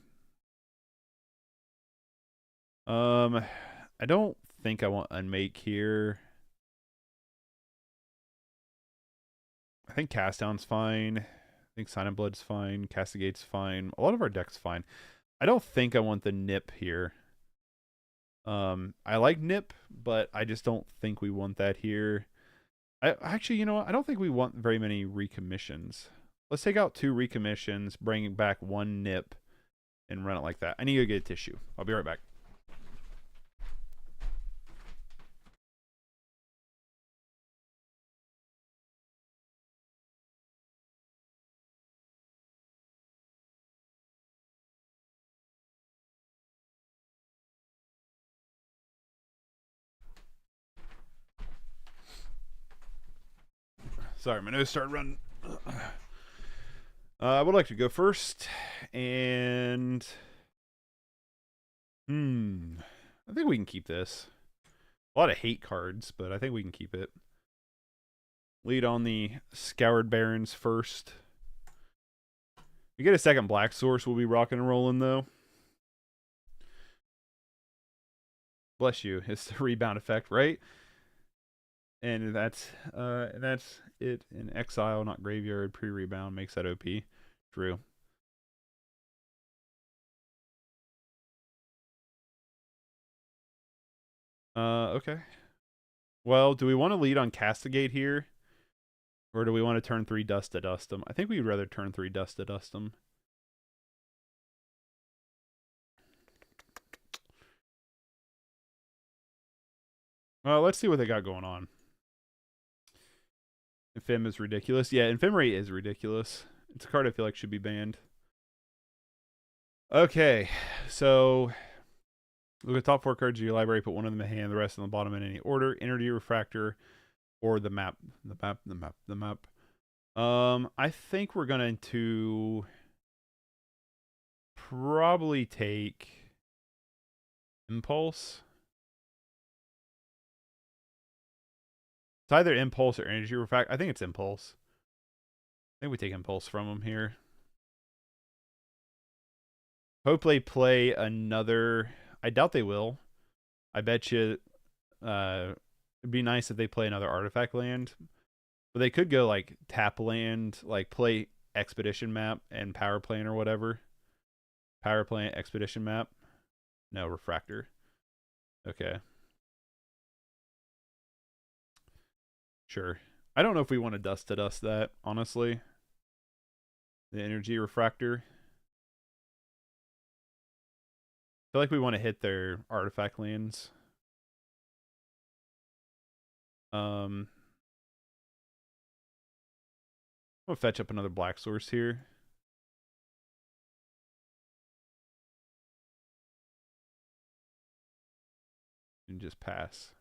I don't think I want Unmake here. I think Cast Down's fine. I think Sign of Blood's fine. Castigate's fine. A lot of our deck's fine. I don't think I want the Nip here. I like Nip, but I just don't think we want that here. Actually, you know what? I don't think we want very many recommissions. Let's take out 2 recommissions, bring back 1 Nip, and run it like that. I need to get a tissue. I'll be right back. Sorry, my nose started running. I would like to go first, and I think we can keep this. A lot of hate cards, but I think we can keep it. Lead on the Scoured Barons first. If we get a second Black Source, we'll be rocking and rolling, though. Bless you. It's the rebound effect, right? And that's it in exile, not graveyard. Pre-rebound makes that OP. True. Okay. Well, do we want to lead on Castigate here? Or do we want to turn 3 Dust to Dust them? I think we'd rather turn 3 Dust to Dust them. Well, let's see what they got going on. Infim is ridiculous. Yeah, Ephemerate is ridiculous. It's a card I feel like should be banned. Okay, so Look at the top 4 cards of your library, put one of them in the hand, the rest on the bottom in any order. Energy refractor or the map. The map. I think we're going to probably take Impulse. It's either Impulse or Energy Refractor. I think it's Impulse. I think we take Impulse from them here. Hope they play another. I doubt they will. I bet you it'd be nice if they play another artifact land. But they could go like tap land, like play expedition map and power plant or whatever. Power plant, expedition map. No, refractor. Okay. Sure. I don't know if we want to dust to dust that, honestly. The energy refractor. I feel like we want to hit their artifact lands. I'm gonna fetch up another black source here. And just pass.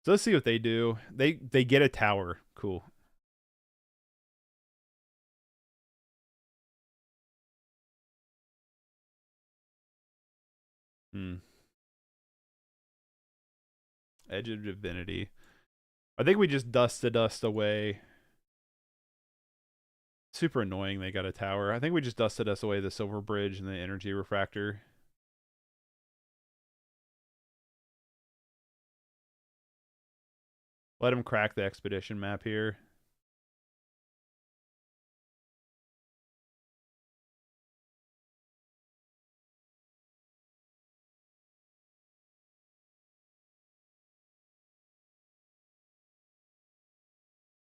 So let's see what they do. They get a tower. Cool. Edge of Divinity. I think we just dust the dust away. Super annoying they got a tower. I think we just dusted us away the Silver Bridge and the Energy Refractor. Let him crack the expedition map here.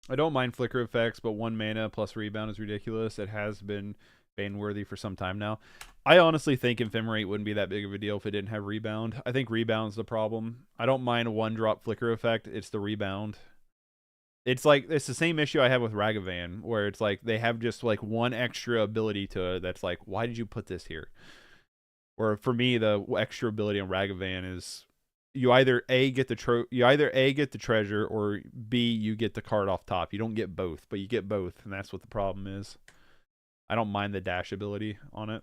I don't mind flicker effects, but 1 mana plus rebound is ridiculous. It has been ban-worthy for some time now. I honestly think Ephemerate wouldn't be that big of a deal if it didn't have rebound. I think rebound's the problem. I don't mind a 1-drop flicker effect. It's the rebound. It's like, it's the same issue I have with Ragavan, where it's like they have just like one extra ability to it that's like, why did you put this here? Or for me, the extra ability on Ragavan is you either get the treasure, or B, you get the card off top. You don't get both, but you get both, and that's what the problem is. I don't mind the dash ability on it.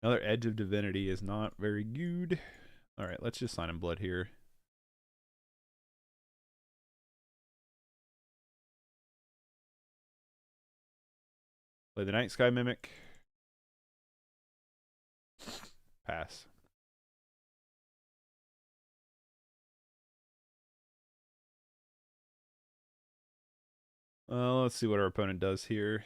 Another Edge of Divinity is not very good. All right, let's just sign in blood here. Play the Night Sky Mimic. Pass. Let's see what our opponent does here.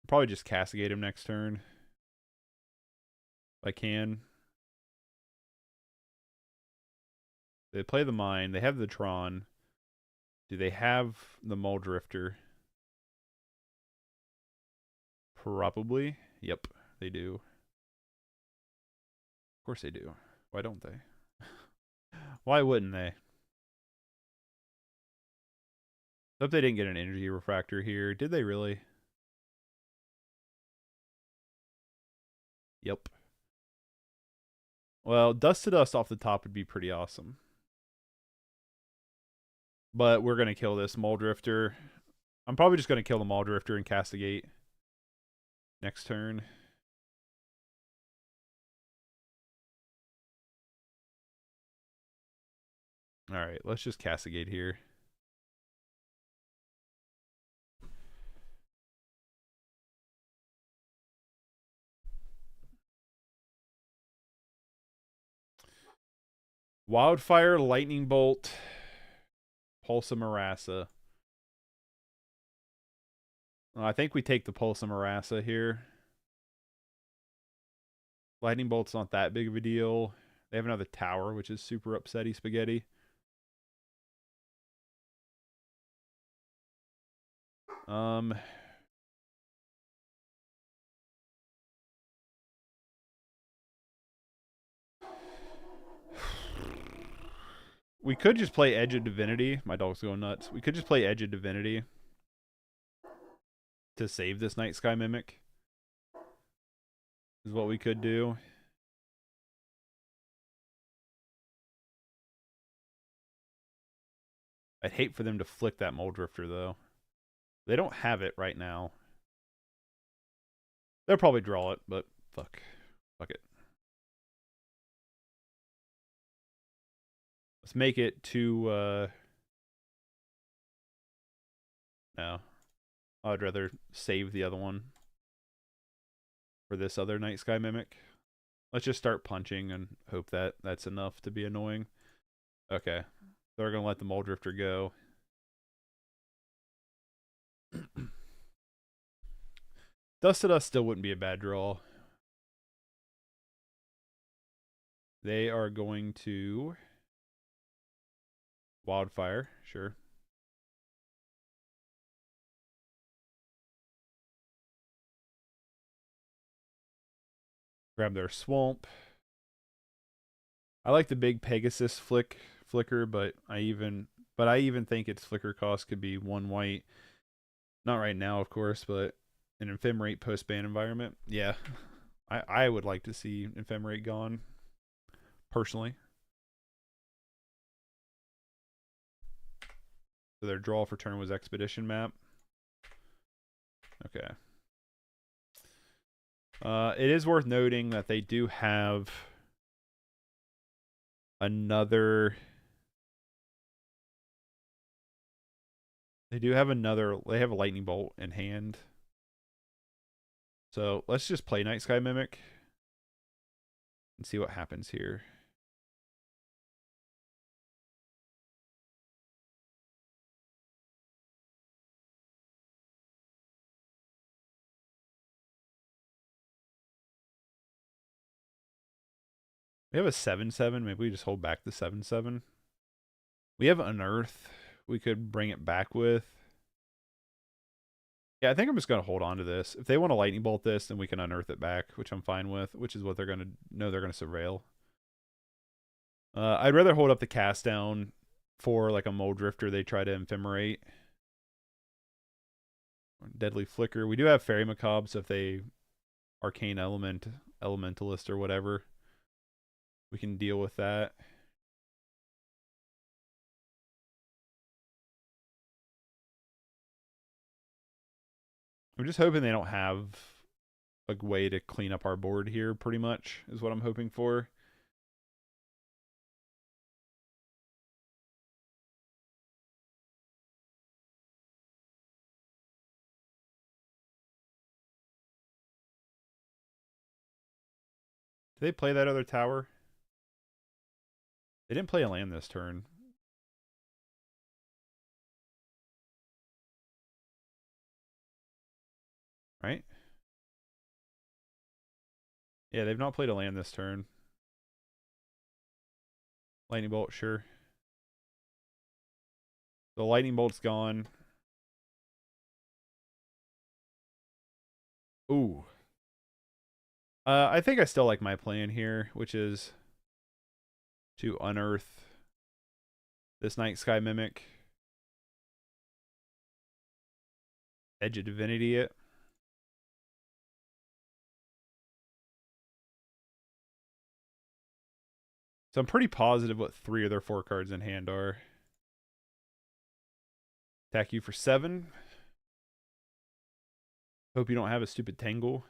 Probably just castigate him next turn. If I can. They play the Mine. They have the Tron. Do they have the Mole Drifter? Probably. Yep, they do. Of course they do. Why don't they? Why wouldn't they? Hope they didn't get an energy refractor here. Did they really? Yep. Well, dust to dust off the top would be pretty awesome. But we're going to kill this Mole Drifter. I'm probably just going to kill the Mole Drifter and castigate next turn. Alright, let's just castigate here. Wildfire, Lightning Bolt, Pulse of Marassa. I think we take the Pulse of Marassa here. Lightning Bolt's not that big of a deal. They have another tower, which is super upsetty spaghetti. We could just play Edge of Divinity. My dog's going nuts. We could just play Edge of Divinity to save this Night Sky Mimic. Is what we could do. I'd hate for them to flick that Mole Drifter, though. They don't have it right now. They'll probably draw it, but fuck. Fuck it. Let's make it to, no. I'd rather save the other one for this other Night Sky Mimic. Let's just start punching and hope that that's enough to be annoying. Okay. They're going to let the Mole Drifter go. Dust to Dust still wouldn't be a bad draw. They are going to Wildfire, sure. Grab their Swamp. I like the big Pegasus flicker, but I even think its flicker cost could be 1 white. Not right now, of course, but an Ephemerate post-ban environment. Yeah. I would like to see Ephemerate gone. Personally. So their draw for turn was Expedition Map. Okay. It is worth noting that they do have another... They have a Lightning Bolt in hand. So let's just play Night Sky Mimic and see what happens here. We have a 7/7. Maybe we just hold back the 7/7. We have Unearth. We could bring it back with. Yeah, I think I'm just going to hold on to this. If they want to Lightning Bolt this, then we can Unearth it back, which I'm fine with, which is what they're going to know they're going to surveil. I'd rather hold up the cast down for like a Mole Drifter they try to Ephemerate. Deadly Flicker. We do have Fairy Macabre, so if they Arcane Elementalist or whatever, we can deal with that. I'm just hoping they don't have a way to clean up our board here, pretty much, is what I'm hoping for. Did they play that other tower? They didn't play a land this turn. Right? Yeah, they've not played a land this turn. Lightning Bolt, sure. The Lightning Bolt's gone. Ooh. I think I still like my plan here, which is to Unearth this Night Sky Mimic. Edge of Divinity it. So I'm pretty positive what 3 of their 4 cards in hand are. Attack you for 7. Hope you don't have a stupid Tangle.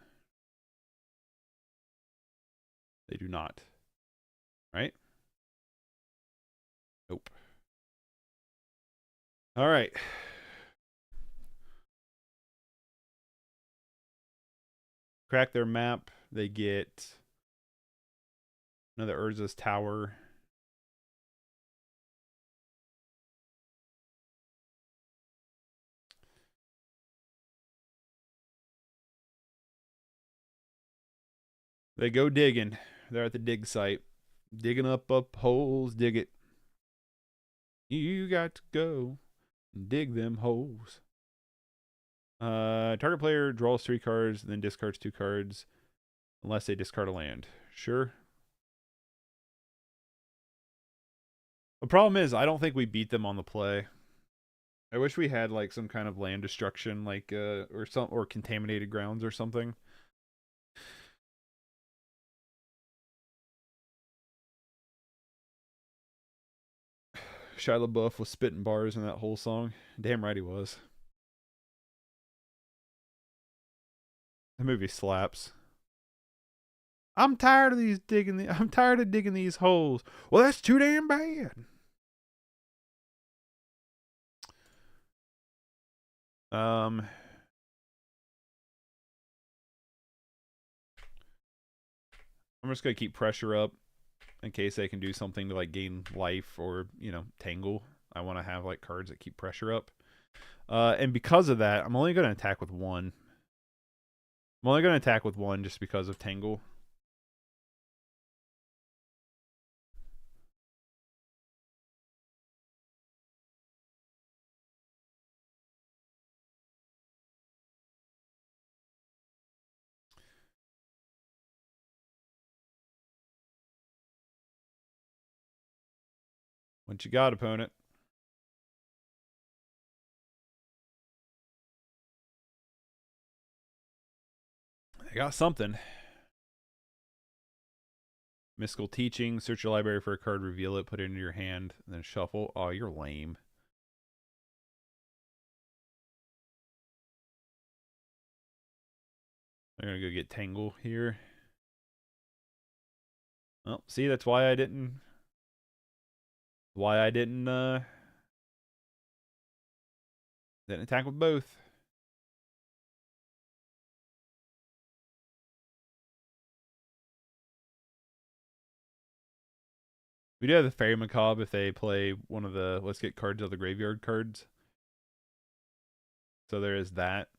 They do not. Right? Nope. All right. Crack their map. They get another Urza's Tower. They go digging. They're at the dig site. Digging up holes. Dig it. You got to go dig them holes. Target player draws 3 cards, then discards 2 cards, unless they discard a land. Sure. The problem is, I don't think we beat them on the play. I wish we had like some kind of land destruction, like or contaminated grounds or something. Shia LaBeouf was spitting bars in that whole song. Damn right he was. The movie slaps. I'm tired of I'm tired of digging these holes. Well, that's too damn bad. I'm just gonna keep pressure up in case they can do something to like gain life or tangle. I want to have like cards that keep pressure up. And because of that, I'm only gonna attack with one. I'm only gonna attack with one just because of tangle. What you got, opponent? I got something. Mystical Teaching. Search your library for a card, reveal it, put it into your hand, and then shuffle. Oh, you're lame. I'm gonna go get Tangle here. Well, see, that's why I didn't. Didn't attack with both. We do have the Fairy Macabre if they play one of the let's get cards out of the graveyard cards. So there is that.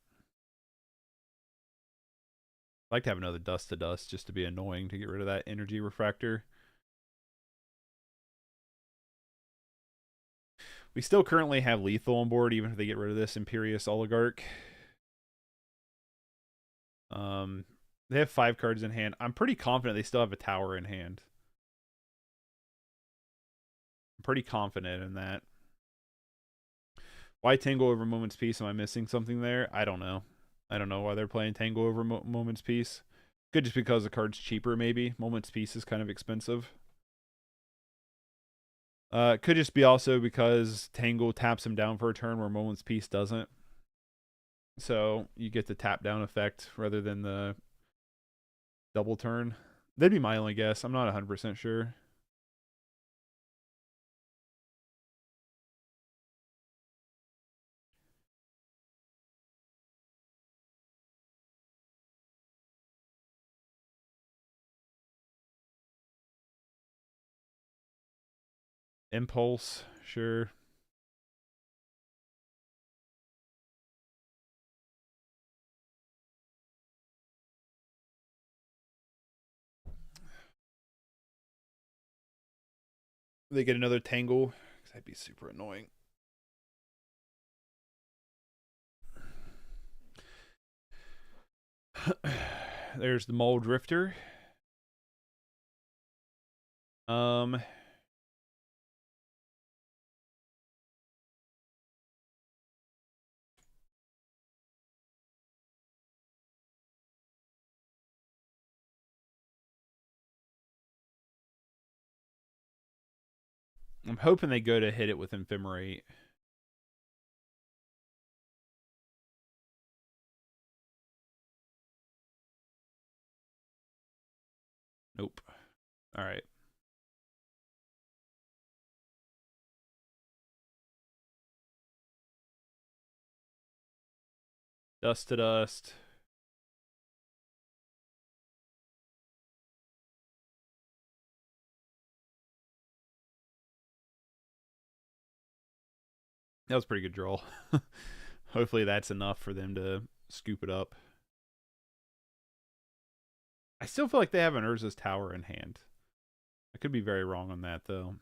I'd like to have another Dust to Dust just to be annoying to get rid of that energy refractor. We still currently have lethal on board, even if they get rid of this Imperious Oligarch. They have 5 cards in hand. I'm pretty confident they still have a tower in hand. I'm pretty confident in that. Why Tangle over Moment's Peace? Am I missing something there? I don't know. I don't know why they're playing Tangle over Moment's Peace. Could just because the card's cheaper, maybe. Moment's Peace is kind of expensive. Could just be also because Tangle taps him down for a turn where Moment's Peace doesn't. So you get the tap down effect rather than the double turn. That'd be my only guess. I'm not 100% sure. Impulse, sure. They get another Tangle. That'd be super annoying. There's the Mole Drifter. I'm hoping they go to hit it with Ephemerate. Nope. All right. Dust to Dust. That was a pretty good draw. Hopefully that's enough for them to scoop it up. I still feel like they have an Urza's Tower in hand. I could be very wrong on that, though.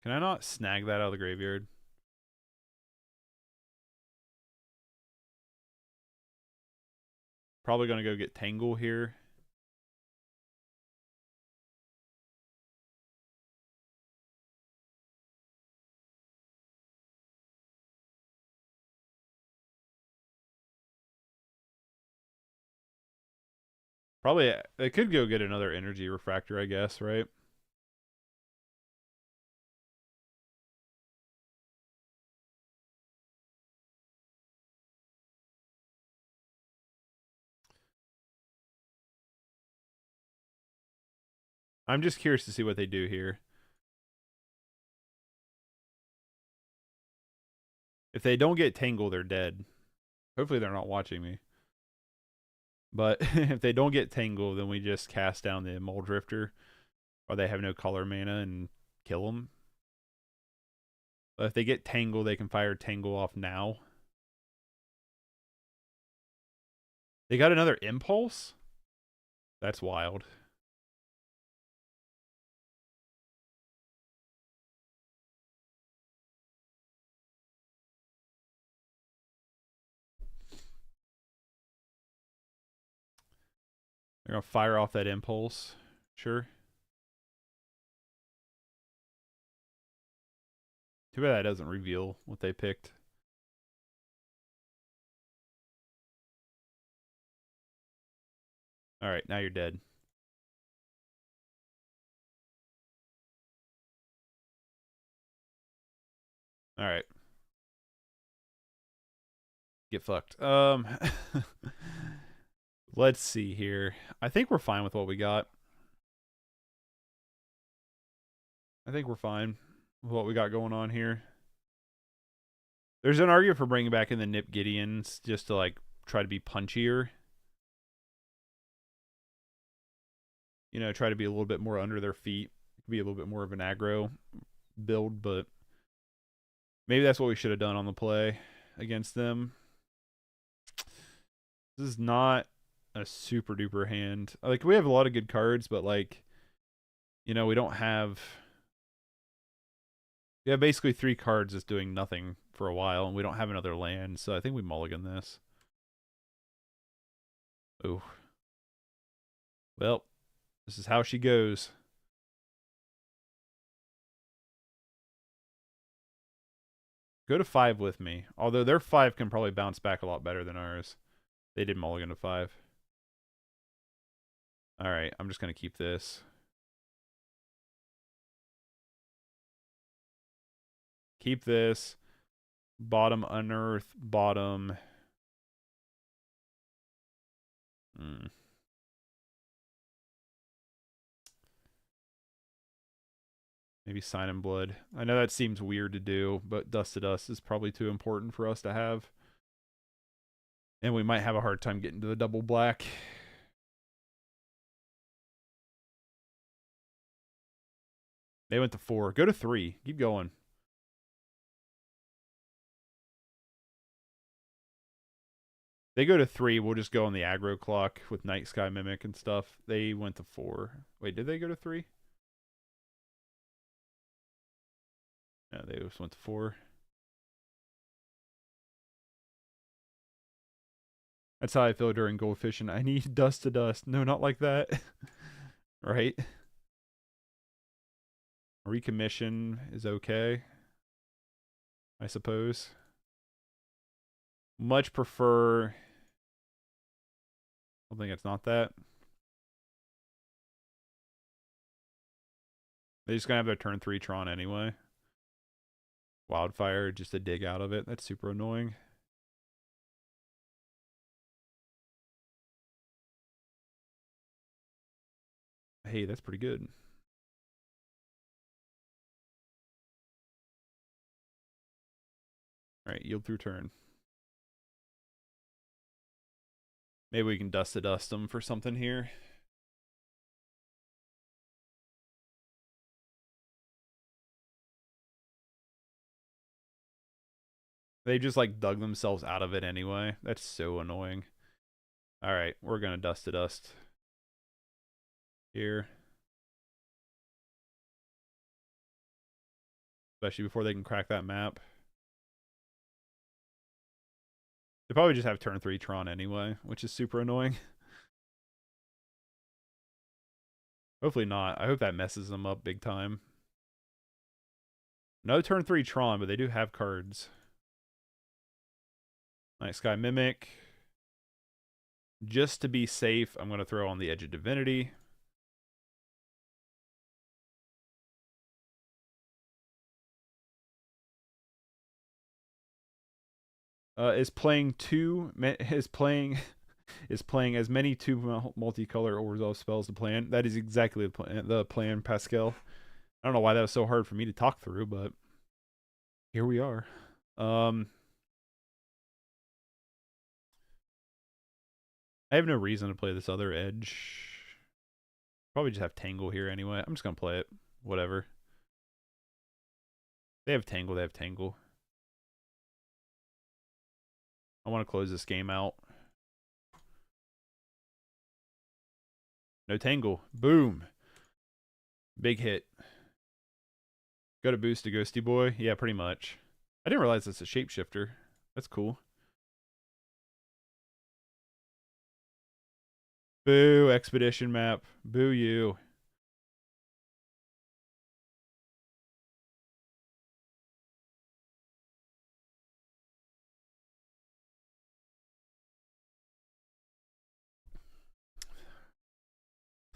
Can I not snag that out of the graveyard? Probably going to go get Tangle here. Probably, they could go get another energy refractor, I guess, right? I'm just curious to see what they do here. If they don't get Tangle, they're dead. Hopefully they're not watching me. But if they don't get Tangle, then we just cast down the Mole Drifter. Or they have no color mana and kill them. But if they get Tangle, they can fire Tangle off now. They got another Impulse? That's wild. They're going to fire off that Impulse. Sure. Too bad that doesn't reveal what they picked. Alright, now you're dead. Alright. Get fucked. Let's see here. I think we're fine with what we got. I think we're fine with what we got going on here. There's an argument for bringing back in the Nip Gideons just to, like, try to be punchier. You know, try to be a little bit more under their feet. Be a little bit more of an aggro build, but maybe that's what we should have done on the play against them. This is not a super duper hand. Like, we have a lot of good cards, but, like, you know, we don't have... We have basically 3 cards that's doing nothing for a while, and we don't have another land, so I think we mulligan this. Oh. Well, this is how she goes. Go to 5 with me. Although their 5 can probably bounce back a lot better than ours. They did mulligan to 5. Alright, I'm just going to keep this. Keep this. Bottom unearth. Bottom. Maybe Sign in Blood. I know that seems weird to do, but Dust to Dust is probably too important for us to have. And we might have a hard time getting to the double black. They went to 4. Go to 3. Keep going. They go to 3. We'll just go on the aggro clock with Night Sky Mimic and stuff. They went to 4. Wait, did they go to 3? No, they just went to 4. That's how I feel during Gold Fishing. I need Dust to Dust. No, not like that. Right? Recommission is okay, I suppose. Much prefer... I think it's not that. They're just going to have their turn 3 Tron anyway. Wildfire just to dig out of it. That's super annoying. Hey, that's pretty good. Alright, yield through turn. Maybe we can Dust to Dust them for something here. They just, like, dug themselves out of it anyway. That's so annoying. Alright, we're gonna Dust to Dust. Here. Especially before they can crack that map. They probably just have turn 3 Tron anyway, which is super annoying. Hopefully not. I hope that messes them up big time. No turn 3 Tron, but they do have cards. Night Sky Mimic. Just to be safe, I'm going to throw on the Edge of Divinity. Is playing as many 2 multicolor Orzhov spells to plan. That is exactly the plan, Pascal. I don't know why that was so hard for me to talk through, but here we are. I have no reason to play this other edge. Probably just have Tangle here anyway. I'm just gonna play it. Whatever. They have Tangle, they have Tangle. I want to close this game out. No Tangle. Boom. Big hit. Got a boost to Ghosty Boy? Yeah, pretty much. I didn't realize it's a shapeshifter. That's cool. Boo, expedition map. Boo you.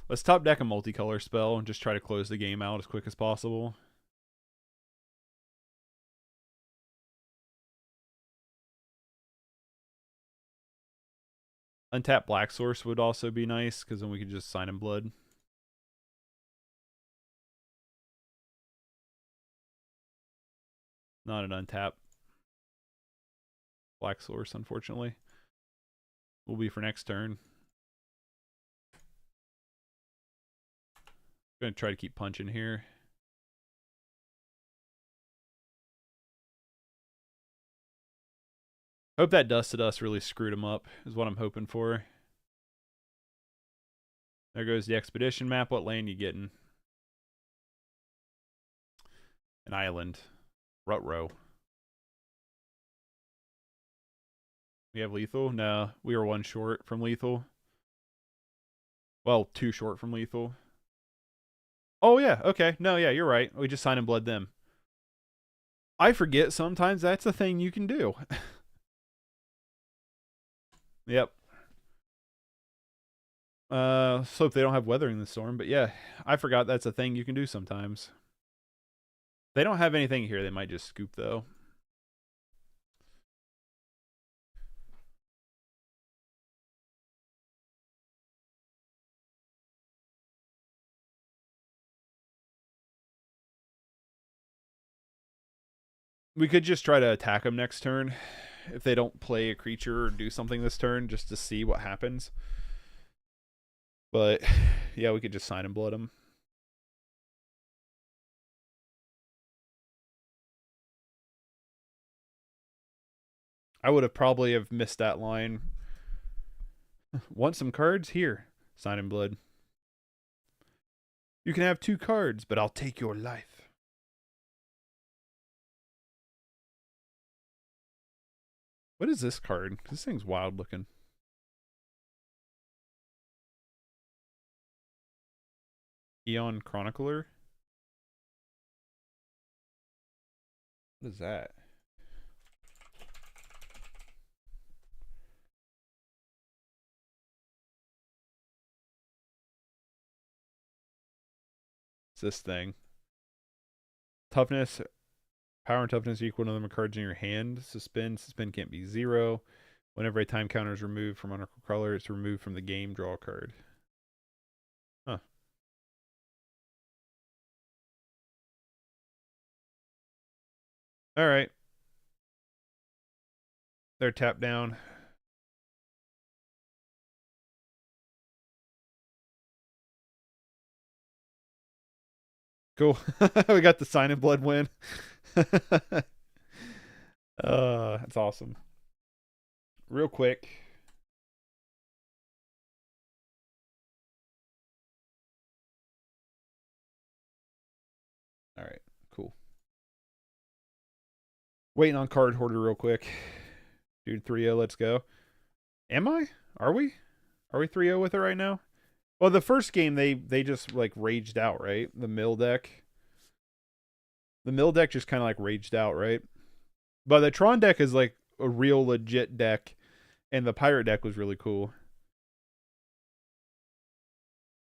Let's top deck a multicolor spell and just try to close the game out as quick as possible. Untap Black Source would also be nice, because then we could just sign in blood. Not an untap. Black Source, unfortunately. Will be for next turn. Gonna try to keep punching here. Hope that Dust to Dust really screwed him up, is what I'm hoping for. There goes the expedition map. What land you getting? An island. Rutrow. We have lethal? No, we were 1 short from lethal. Well, 2 short from lethal. Oh, yeah, okay. No, yeah, you're right. We just sign and blood them. I forget sometimes that's a thing you can do. Yep. So if they don't have Weathering the Storm, but yeah, I forgot that's a thing you can do sometimes. They don't have anything here. They might just scoop, though. We could just try to attack them next turn if they don't play a creature or do something this turn, just to see what happens. But yeah, we could just sign and blood them. I would have probably have missed that line. Want some cards? Here. Sign and blood. You can have 2 cards, but I'll take your life. What is this card? This thing's wild looking. Eon Chronicler? What is that? It's this thing. Toughness. Power and toughness are equal to the number of cards in your hand. Suspend. Suspend can't be 0. Whenever a time counter is removed from Undercrawler Crawler, it's removed from the game. Draw a card. Huh. Alright. They're tapped down. Cool. We got the sign in blood win. That's awesome. Real quick. All right, cool. Waiting on Card Hoarder real quick. Dude, 3-0, let's go. Am I? Are we? Are we 3-0 with it right now? Well, the first game, they just, like, raged out, right? The mill deck. The mill deck just kind of, like, raged out, right? But the Tron deck is, like, a real legit deck. And the pirate deck was really cool.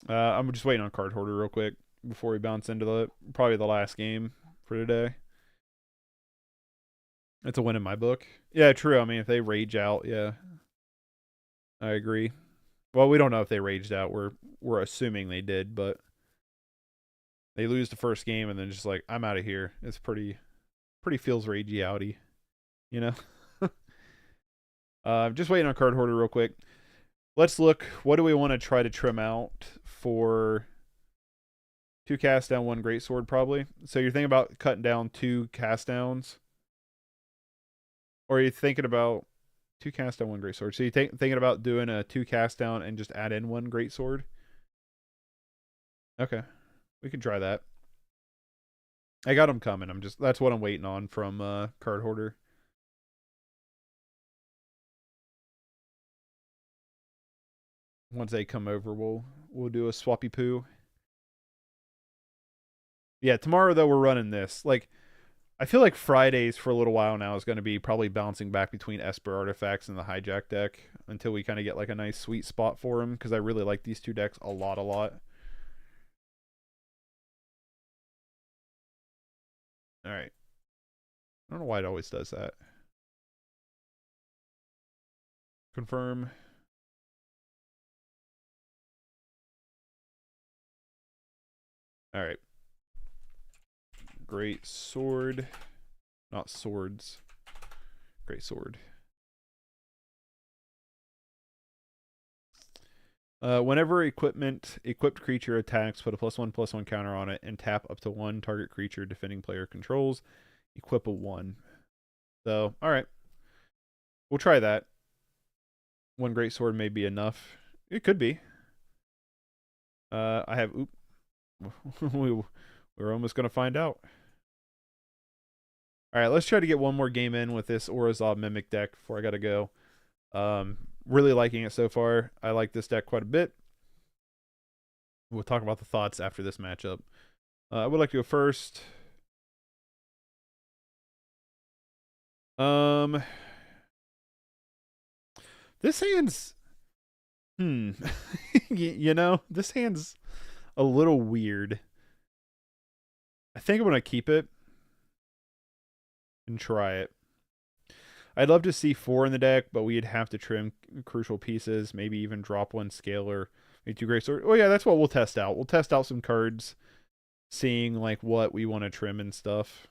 I'm just waiting on Card Hoarder real quick before we bounce into probably the last game for today. It's a win in my book. Yeah, true. I mean, if they rage out, yeah. I agree. Well, we don't know if they raged out. We're assuming they did, but they lose the first game and then just like, I'm out of here. It's pretty feels ragey outy, you know? Just waiting on Card Hoarder real quick. Let's look. What do we want to try to trim out for 2 cast down, 1 greatsword, probably? So you're thinking about cutting down 2 cast downs? Or are you thinking about 2 cast down, 1 greatsword? So you thinking about doing a 2 cast down and just add in 1 greatsword? Okay. We can try that. I got them coming. That's what I'm waiting on from Card Hoarder. Once they come over, we'll do a swappy poo. Yeah, tomorrow though we're running this. Like, I feel like Fridays for a little while now is going to be probably bouncing back between Esper artifacts and the hijack deck until we kind of get like a nice sweet spot for them, because I really like these 2 decks a lot. All right. I don't know why it always does that. Confirm. All right. Great sword. Not swords. Great sword. Whenever equipped creature attacks, put a +1/+1 counter on it and tap up to 1 target creature defending player controls. Equip a 1. So, alright. We'll try that. 1 great sword may be enough. It could be. I have... Oop. We're almost going to find out. Alright, let's try to get one more game in with this Orzhov Mimic deck before I gotta go. Really liking it so far. I like this deck quite a bit. We'll talk about the thoughts after this matchup. I would like to go first. This hand's... you know, this hand's a little weird. I think I'm going to keep it and try it. I'd love to see 4 in the deck, but we'd have to trim crucial pieces, maybe even drop 1 scalar, maybe 2 great swords. Oh yeah, that's what we'll test out. We'll test out some cards, seeing like what we want to trim and stuff.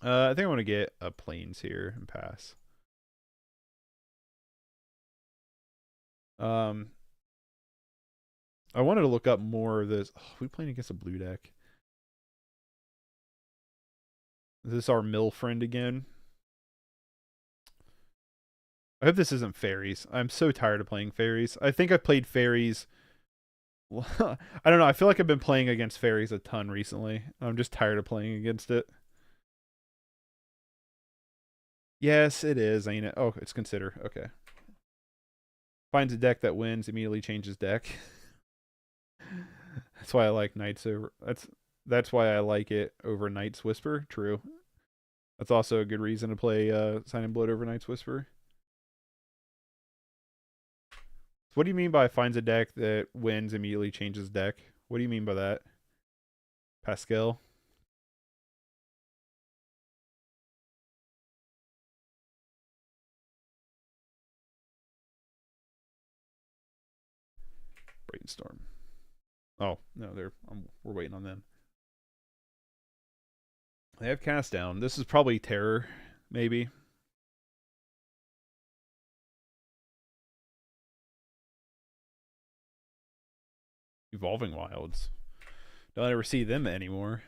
I think I want to get a plains here and pass. I wanted to look up more of this. Oh, we playing against a blue deck. Is this our mill friend again? I hope this isn't fairies. I'm so tired of playing fairies. I think I've played fairies. I don't know. I feel like I've been playing against fairies a ton recently. I'm just tired of playing against it. Yes, it is. Ain't it? Oh, it's consider. Okay. Finds a deck that wins, immediately changes deck. That's why I like Knights over. That's why I like it over Knight's Whisper. True. That's also a good reason to play Sign and Blood over Knight's Whisper. What do you mean by finds a deck that wins, immediately changes deck? What do you mean by that? Pascal? Brainstorm. Oh, no, we're waiting on them. They have cast down. This is probably Terror, maybe. Evolving Wilds. Don't ever see them anymore.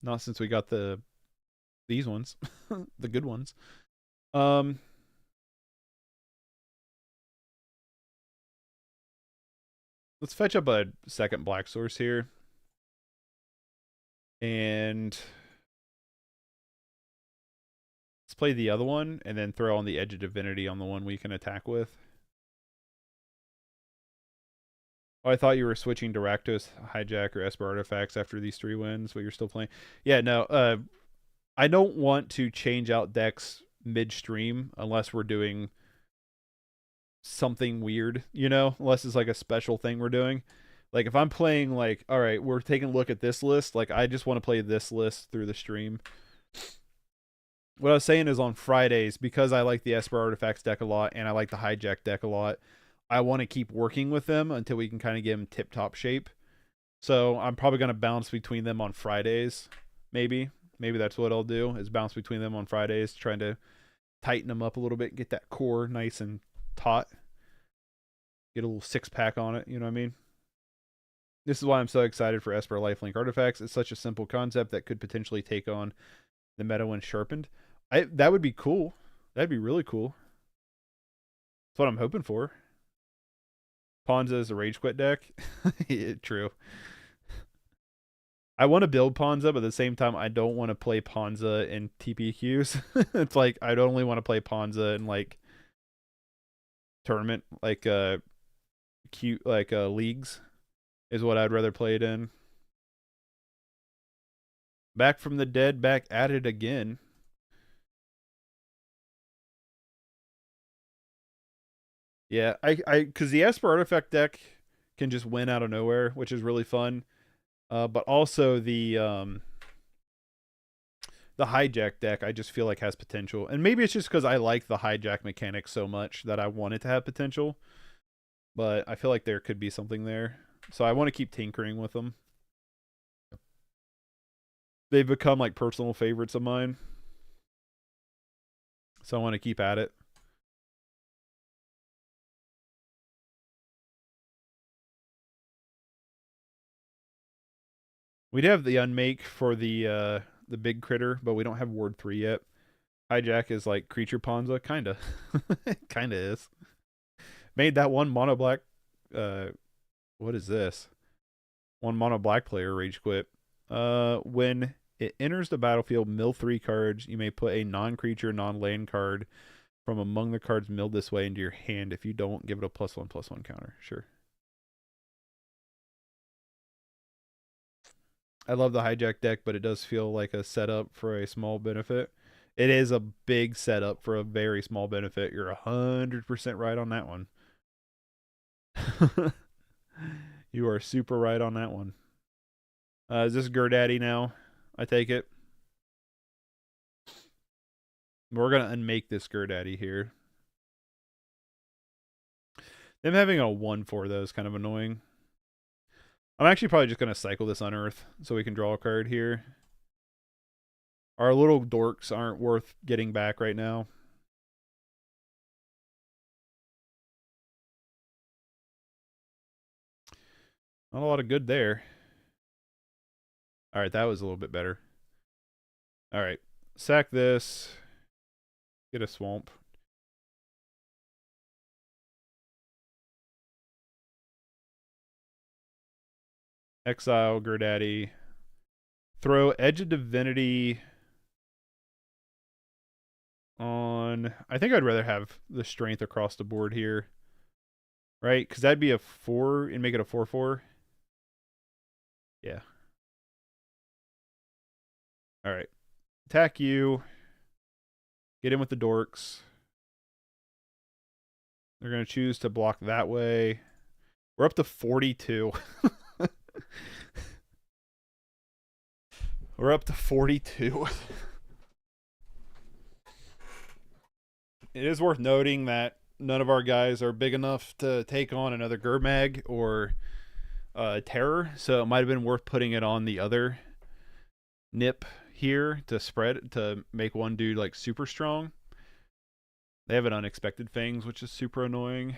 Not since we got these ones. The good ones. Let's fetch up a second black source here. And Let's play the other one and then throw on the Edge of Divinity on the one we can attack with. Oh, I thought you were switching to Rakdos, Hijack, or Esper Artifacts after these 3 wins, but you're still playing. Yeah, no, I don't want to change out decks midstream unless we're doing something weird, you know? Unless it's like a special thing we're doing. Like, if I'm playing, like, all right, we're taking a look at this list, like, I just want to play this list through the stream. What I was saying is on Fridays, because I like the Esper Artifacts deck a lot and I like the Hijack deck a lot, I want to keep working with them until we can kind of get them tip-top shape. So I'm probably going to bounce between them on Fridays, maybe. Maybe that's what I'll do, is bounce between them on Fridays, trying to tighten them up a little bit, get that core nice and taut. Get a little 6-pack on it, you know what I mean? This is why I'm so excited for Esper Lifelink Artifacts. It's such a simple concept that could potentially take on the meta when sharpened. That would be cool. That'd be really cool. That's what I'm hoping for. Ponza is a Rage Quit deck. Yeah, true. I want to build Ponza, but at the same time, I don't want to play Ponza in TPQs. It's like, I'd only want to play Ponza in, like, tournament, like, leagues is what I'd rather play it in. Back from the dead, back at it again. Yeah, because the Esper Artifact deck can just win out of nowhere, which is really fun. But also the Hijack deck, I just feel like has potential. And maybe it's just because I like the Hijack mechanic so much that I want it to have potential. But I feel like there could be something there. So I want to keep tinkering with them. They've become like personal favorites of mine. So I want to keep at it. We'd have the unmake for the big critter, but we don't have Ward 3 yet. Hijack is like creature Ponza, kinda. Kinda is. Made that one mono black what is this? One mono black player rage quit. When it enters the battlefield, mill 3 cards. You may put a non-creature, non-land card from among the cards milled this way into your hand. If you don't, give it a +1/+1 counter. Sure. I love the Hijack deck, but it does feel like a setup for a small benefit. It is a big setup for a very small benefit. You're 100% right on that one. You are super right on that one. Is this Gurdaddy now? I take it. We're going to unmake this Gurdaddy here. Them having a 1/4 though is kind of annoying. I'm actually probably just going to cycle this Unearth so we can draw a card here. Our little dorks aren't worth getting back right now. Not a lot of good there. Alright, that was a little bit better. Alright, sack this. Get a swamp. Exile Gurdaddy. Throw Edge of Divinity on... I think I'd rather have the strength across the board here. Right? Because that'd be a 4 and make it a 4/4. Yeah. Alright. Attack you. Get in with the dorks. They're going to choose to block that way. We're up to 42. We're up to 42. It is worth noting that none of our guys are big enough to take on another Gurmag or Terror, so it might have been worth putting it on the other Nip here to spread, to make one dude like super strong. They have an Unexpected Fangs, which is super annoying.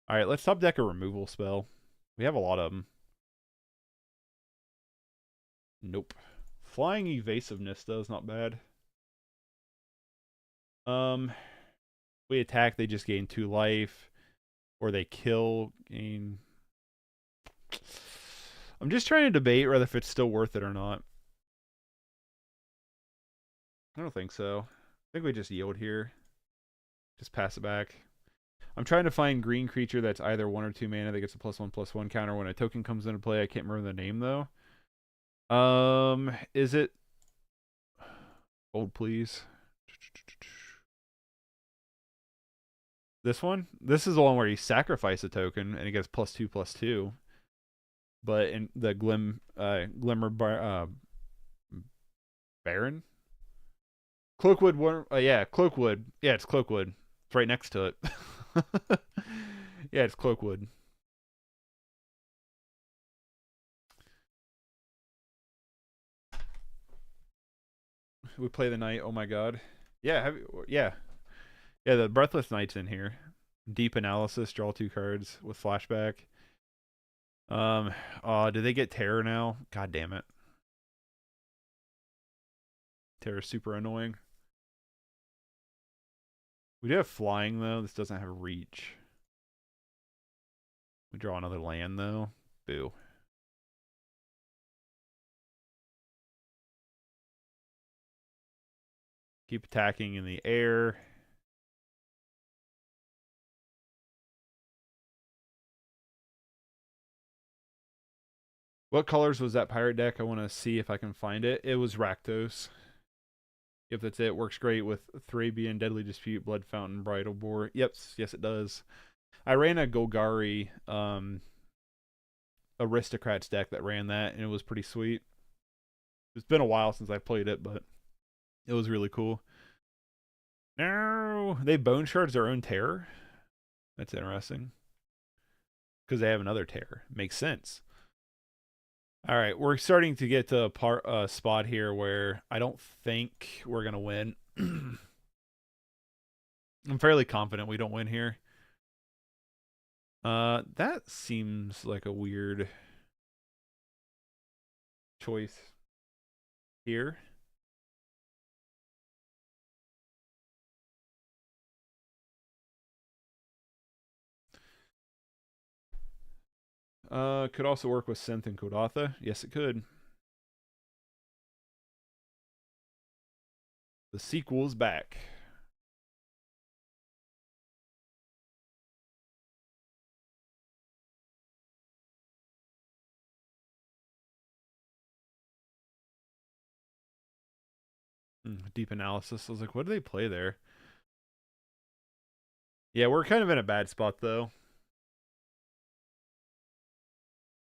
Alright, let's top deck a removal spell. We have a lot of them. Nope. Flying Evasiveness, though, is not bad. We attack, they just gain 2 life. Or they kill, gain... I'm just trying to debate whether if it's still worth it or not. I don't think so. I think we just yield here. Just pass it back. I'm trying to find green creature that's either 1 or 2 mana that gets a +1/+1 counter when a token comes into play. I can't remember the name though. Is it gold, please? This one? This is the one where you sacrifice a token and it gets +2/+2. But in the Glimmer Baron? Cloakwood, yeah, Cloakwood. Yeah, it's Cloakwood. It's right next to it. Yeah, it's Cloakwood. We play the knight. Oh my god. Yeah, yeah. Yeah, the Breathless Knight's in here. Deep analysis, draw 2 cards with flashback. Do they get Terror now? God damn it. Terror's super annoying. We do have flying though. This doesn't have reach. We draw another land though. Boo. Keep attacking in the air. What colors was that pirate deck? I want to see if I can find it. It was Rakdos. If that's it, works great with Thrabian, Deadly Dispute, Blood Fountain, Bridal Boar. Yep, yes it does. I ran a Golgari Aristocrats deck that ran that, and it was pretty sweet. It's been a while since I played it, but it was really cool. No, they bone shards their own terror. That's interesting. Because they have another terror. Makes sense. All right, we're starting to get to a spot here where I don't think we're going to win. I'm fairly confident we don't win here. That seems like a weird choice here. Could also work with Synth and Kodatha. Yes, it could. The sequel's back. Deep analysis. I was like, what do they play there? Yeah, we're kind of in a bad spot, though.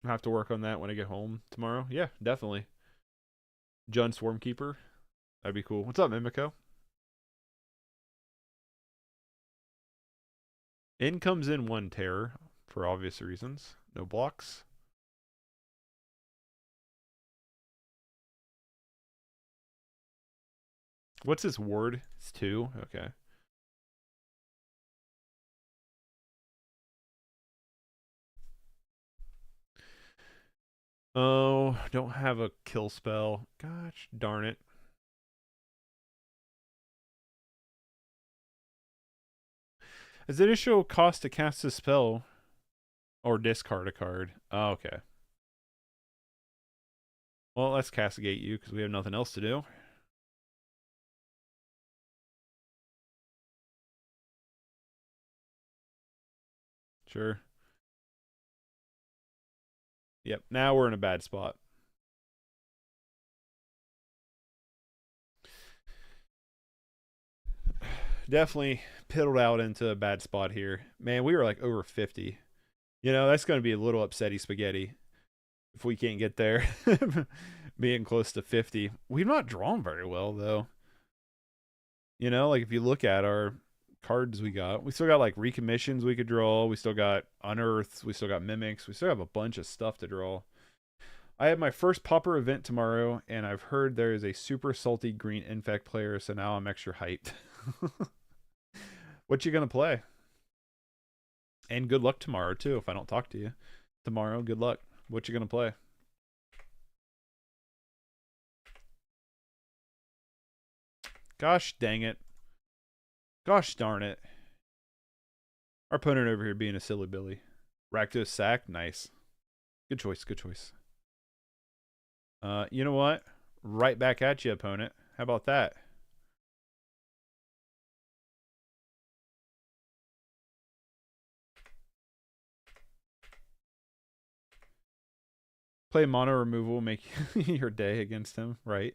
I'll have to work on that when I get home tomorrow. Yeah, definitely. Jund Swarmkeeper. That'd be cool. What's up, Mimico? In comes in 1 terror, for obvious reasons. No blocks. What's his ward? It's 2. Okay. Oh, don't have a kill spell. Gosh darn it. Is it initial cost to cast a spell or discard a card? Oh, okay. Well, let's castigate you because we have nothing else to do. Sure. Yep, now we're in a bad spot. Definitely piddled out into a bad spot here. Man, we were like over 50. You know, that's going to be a little upsetty spaghetti if we can't get there. Being close to 50. We've not drawn very well, though. You know, like if you look at our cards we still got like recommissions we could draw. We still got unearths. We still got mimics. We still have a bunch of stuff to draw. I have my first Pauper event tomorrow, and I've heard there is a super salty green infect player, so now I'm extra hyped. What you gonna play? And good luck tomorrow too. If I don't talk to you tomorrow, good luck. What you gonna play? Gosh dang it. Gosh darn it. Our opponent over here being a silly Billy. Rakdos sack, nice. Good choice, good choice. You know what? Right back at you, opponent. How about that? Play mono removal, make your day against him, right?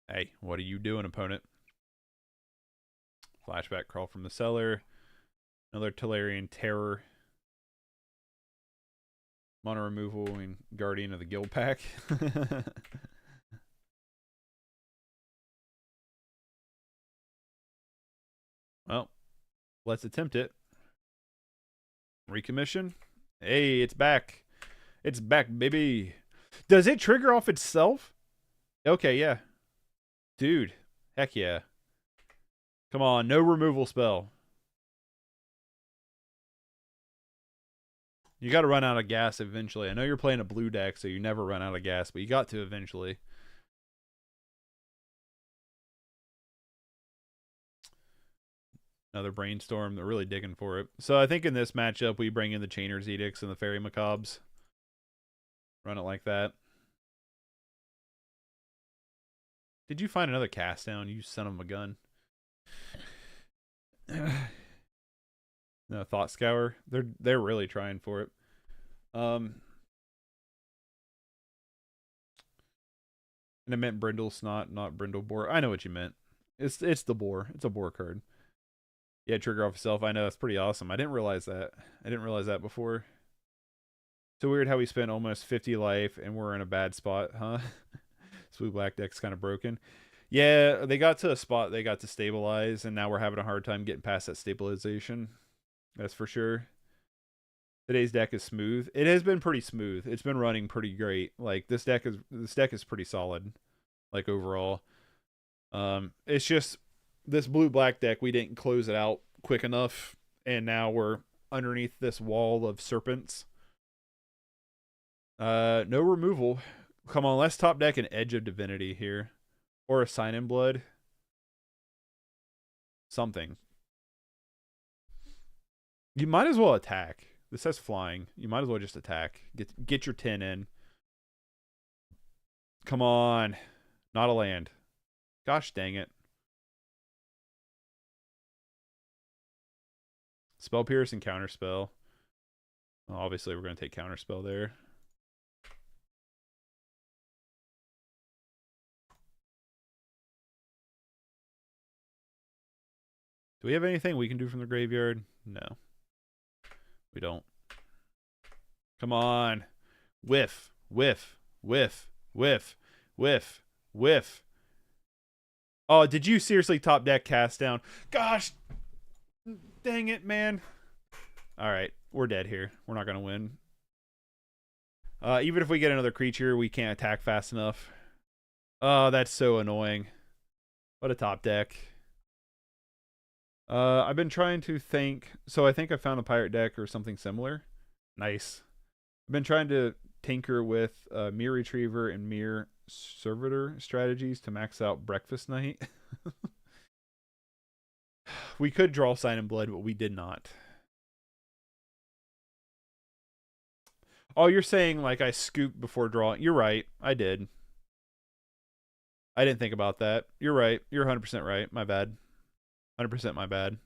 Hey, what are you doing, opponent? Flashback crawl from the cellar. Another Tolarian terror. Mono removal and Guardian of the Guild Pack. Well, let's attempt it. Recommission. Hey, it's back. It's back, baby. Does it trigger off itself? Okay, yeah. Dude, heck yeah. Come on, no removal spell. You got to run out of gas eventually. I know you're playing a blue deck, so you never run out of gas, but you got to eventually. Another brainstorm. They're really digging for it. So I think in this matchup, we bring in the Chainer's Edicts and the Fairy Macabres. Run it like that. Did you find another cast down, you son of a gun? No, Thought Scour. They're really trying for it. And I meant Brindle Snot, not Brindle Boar. I know what you meant. It's the boar. It's a boar card. Yeah, trigger off itself. I know, that's pretty awesome. I didn't realize that. I didn't realize that before. So weird how we spent almost 50 life and we're in a bad spot, huh? This blue black deck's kind of broken. Yeah, they got to a spot they got to stabilize, and now we're having a hard time getting past that stabilization. That's for sure. Today's deck is smooth. It has been pretty smooth. It's been running pretty great. Like this deck is pretty solid, like overall. It's just this blue black deck, we didn't close it out quick enough, and now we're underneath this wall of serpents. No removal. Come on, let's top deck an Edge of Divinity here. Or a Sign in Blood. Something. You might as well attack. This says flying. You might as well just attack. Get your 10 in. Come on. Not a land. Gosh dang it. Spell Pierce and Counterspell. Well, obviously, we're going to take Counterspell there. Do we have anything we can do from the graveyard? No. We don't. Come on. Whiff. Whiff. Whiff. Whiff. Whiff. Whiff. Oh, did you seriously top deck cast down? Gosh. Dang it, man. Alright. We're dead here. We're not going to win. Even if we get another creature, we can't attack fast enough. Oh, that's so annoying. What a top deck. I've been trying to think. So I think I found a pirate deck or something similar. Nice. I've been trying to tinker with Mirror Retriever and Mirror Servitor strategies to max out Breakfast Night. We could draw Sign in Blood, but we did not. Oh, you're saying like I scooped before drawing. You're right. I did. I didn't think about that. You're right. You're 100% right. My bad. 100% my bad.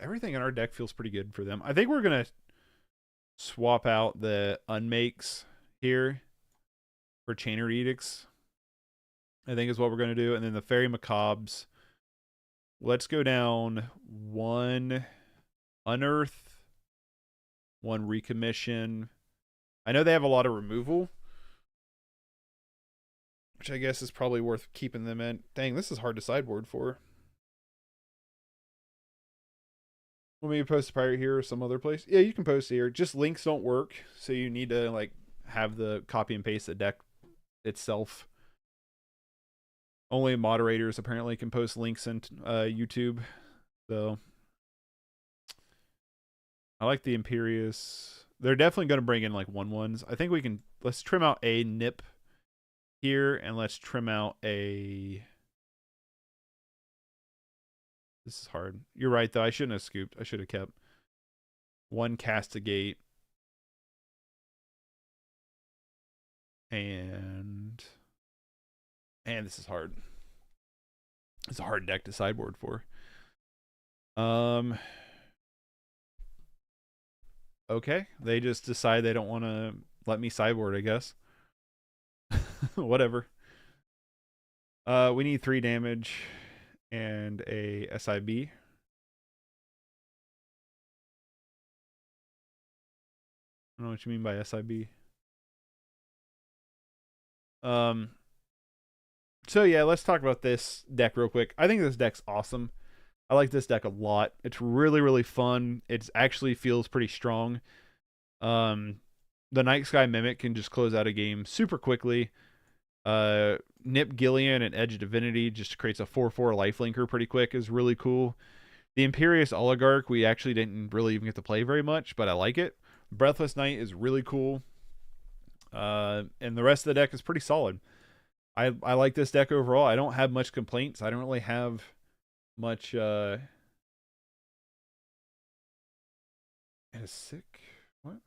Everything in our deck feels pretty good for them. I think we're going to swap out the unmakes here for Chainer Edicts. I think is what we're going to do. And then the Fairy Macabres. Let's go down 1 Unearth, 1 Recommission. I know they have a lot of removal, which I guess is probably worth keeping them in. Dang, this is hard to sideboard for. We'll maybe post a pirate here or some other place. Yeah, you can post here. Just links don't work, so you need to like have the copy and paste the deck itself. Only moderators apparently can post links in YouTube. So I like the Imperious. They're definitely going to bring in like 1/1s. I think we can. Let's trim out a Nip here, and let's trim out a This is hard. You're right, though. I shouldn't have scooped. I should have kept 1 Castigate. And this is hard. It's a hard deck to sideboard for. Okay. They just decide they don't want to let me sideboard, I guess. Whatever. We need 3 damage and a SIB. I don't know what you mean by SIB. So yeah, let's talk about this deck real quick. I think this deck's awesome. I like this deck a lot. It's really, really fun. It actually feels pretty strong. The Night Sky Mimic can just close out a game super quickly. Nip Gillian and Edge Divinity just creates a 4/4 lifelinker pretty quick, is really cool. The Imperious Oligarch, we actually didn't really even get to play very much, but I like it. Breathless Knight is really cool. And the rest of the deck is pretty solid. I like this deck overall. I don't have much complaints. I don't really have much is sick. What?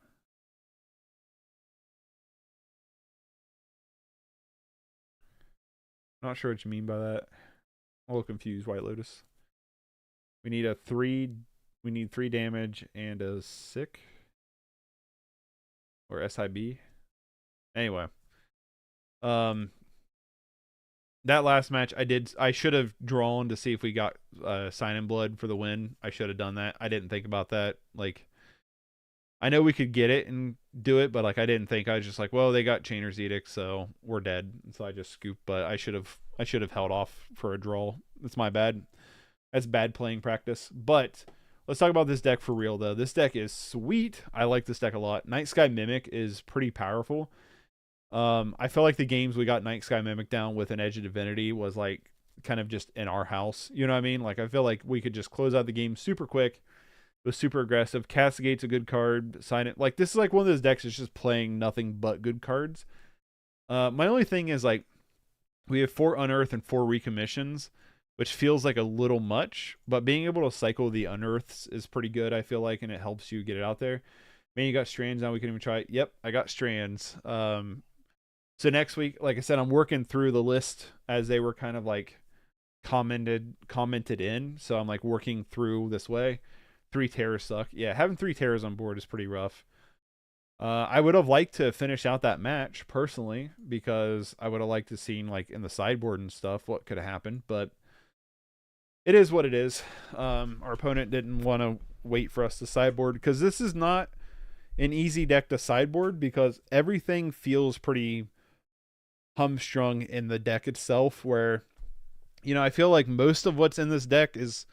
Not sure what you mean by that. I'm a little confused, White Lotus. We need 3 damage and a sick or SIB. Anyway. That last match I should have drawn to see if we got Sign in Blood for the win. I should have done that. I didn't think about that. Like, I know we could get it and do it, but like I didn't think. I was just like, well, they got Chainer's Edict, so we're dead. So I just scooped, but I should have held off for a draw. That's my bad. That's bad playing practice. But let's talk about this deck for real though. This deck is sweet. I like this deck a lot. Night Sky Mimic is pretty powerful. I feel like the games we got Night Sky Mimic down with an Edge of Divinity was like kind of just in our house. You know what I mean? Like I feel like we could just close out the game super quick. It was super aggressive. Castigate's a good card. Sign it. Like this is like one of those decks that's just playing nothing but good cards. My only thing is like we have 4 Unearth and 4 Recommissions, which feels like a little much, but being able to cycle the Unearths is pretty good, I feel like, and it helps you get it out there. Man, you got Strands now. We can even try it. Yep, I got Strands. So next week, like I said, I'm working through the list as they were kind of like commented in. So I'm like working through this way. 3 Terrors suck. Yeah, having 3 Terrors on board is pretty rough. I would have liked to finish out that match personally because I would have liked to seen like in the sideboard and stuff what could have happened, but it is what it is. Our opponent didn't want to wait for us to sideboard because this is not an easy deck to sideboard because everything feels pretty humstrung in the deck itself, where, you know, I feel like most of what's in this deck is,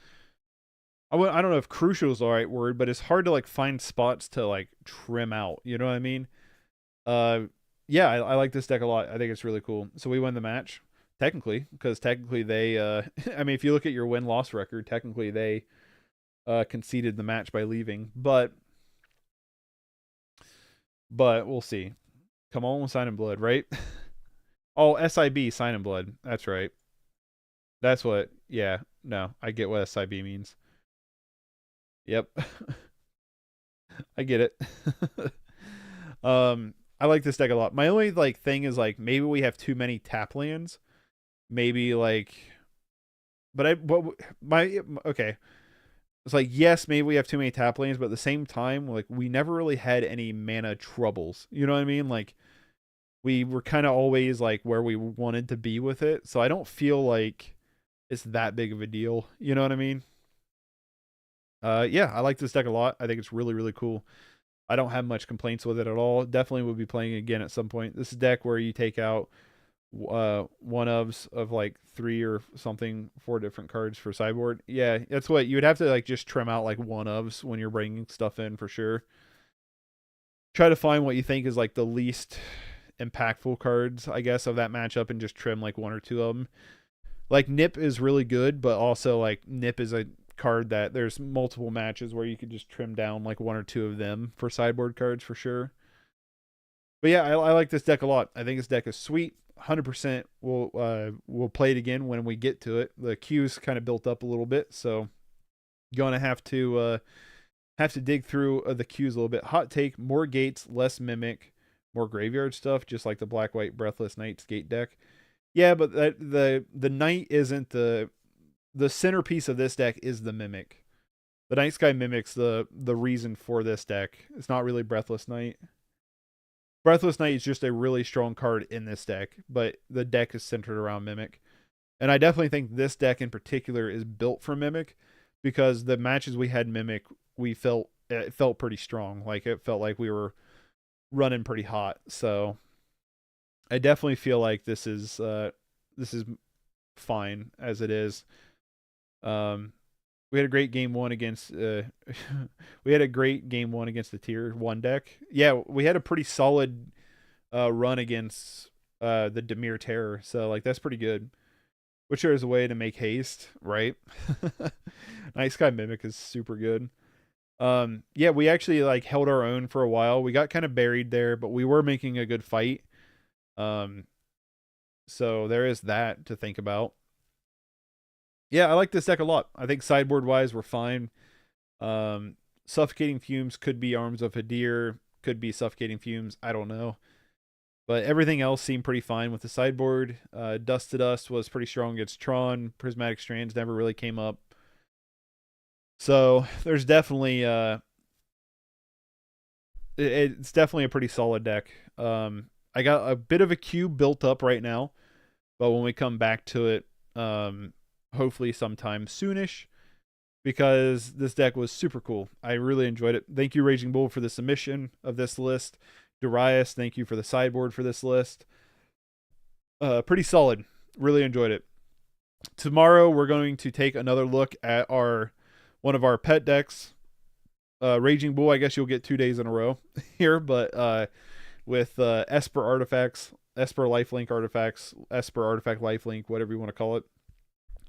I don't know if crucial is the right word, but it's hard to like find spots to like trim out. You know what I mean? Yeah, I like this deck a lot. I think it's really cool. So we win the match technically, because technically they, I mean, if you look at your win-loss record, technically they conceded the match by leaving, but we'll see. Come on, Sign in Blood, right? Oh, SIB, Sign in Blood. That's right. That's what, yeah, no, I get what SIB means. Yep. I get it. I like this deck a lot. My only like thing is like maybe we have too many tap lands. Maybe like, okay. It's like, yes, maybe we have too many tap lands, but at the same time, like we never really had any mana troubles. You know what I mean? Like we were kind of always like where we wanted to be with it. So I don't feel like it's that big of a deal. You know what I mean? Yeah, I like this deck a lot. I think it's really, really cool. I don't have much complaints with it at all. Definitely will be playing again at some point. This is a deck where you take out one of like 3 or something, 4 different cards for sideboard. Yeah, that's what you would have to like just trim out like one ofs when you're bringing stuff in for sure. Try to find what you think is like the least impactful cards, I guess, of that matchup and just trim like 1 or 2 of them. Like Nip is really good, but also like Nip is a card that there's multiple matches where you could just trim down like 1 or 2 of them for sideboard cards for sure. But yeah, I like this deck a lot. I think this deck is sweet. 100% we'll play it again when we get to it. The queue's kind of built up a little bit, so gonna have to dig through the queues a little bit. Hot take: more gates, less mimic, more graveyard stuff, just like the Black White Breathless Knights gate deck. Yeah, but the Knight isn't the centerpiece of this deck is the mimic. The Night Sky mimics the reason for this deck. It's not really Breathless Knight. Breathless Knight is just a really strong card in this deck, but the deck is centered around Mimic. And I definitely think this deck in particular is built for Mimic, because the matches we had Mimic, it felt pretty strong. Like, it felt like we were running pretty hot. So I definitely feel like this is fine as it is. We had a great game one against the tier 1 deck. Yeah, we had a pretty solid run against the Dimir Terror. So like, that's pretty good. Which there is a way to make haste, right? Night Sky Mimic is super good. Yeah, we actually like held our own for a while. We got kind of buried there, but we were making a good fight. So there is that to think about. Yeah, I like this deck a lot. I think sideboard wise, we're fine. Suffocating Fumes could be Arms of Hadir, could be Suffocating Fumes. I don't know. But everything else seemed pretty fine with the sideboard. Dust to Dust was pretty strong against Tron. Prismatic Strands never really came up. So there's definitely it's definitely a pretty solid deck. I got a bit of a queue built up right now, but when we come back to it, hopefully sometime soonish, because this deck was super cool. I really enjoyed it. Thank you, Raging Bull, for the submission of this list. Darius, thank you for the sideboard for this list. Pretty solid. Really enjoyed it. Tomorrow we're going to take another look at one of our pet decks. Raging Bull, I guess you'll get 2 days in a row here, but with Esper artifacts, Esper lifelink artifacts, Esper artifact lifelink, whatever you want to call it.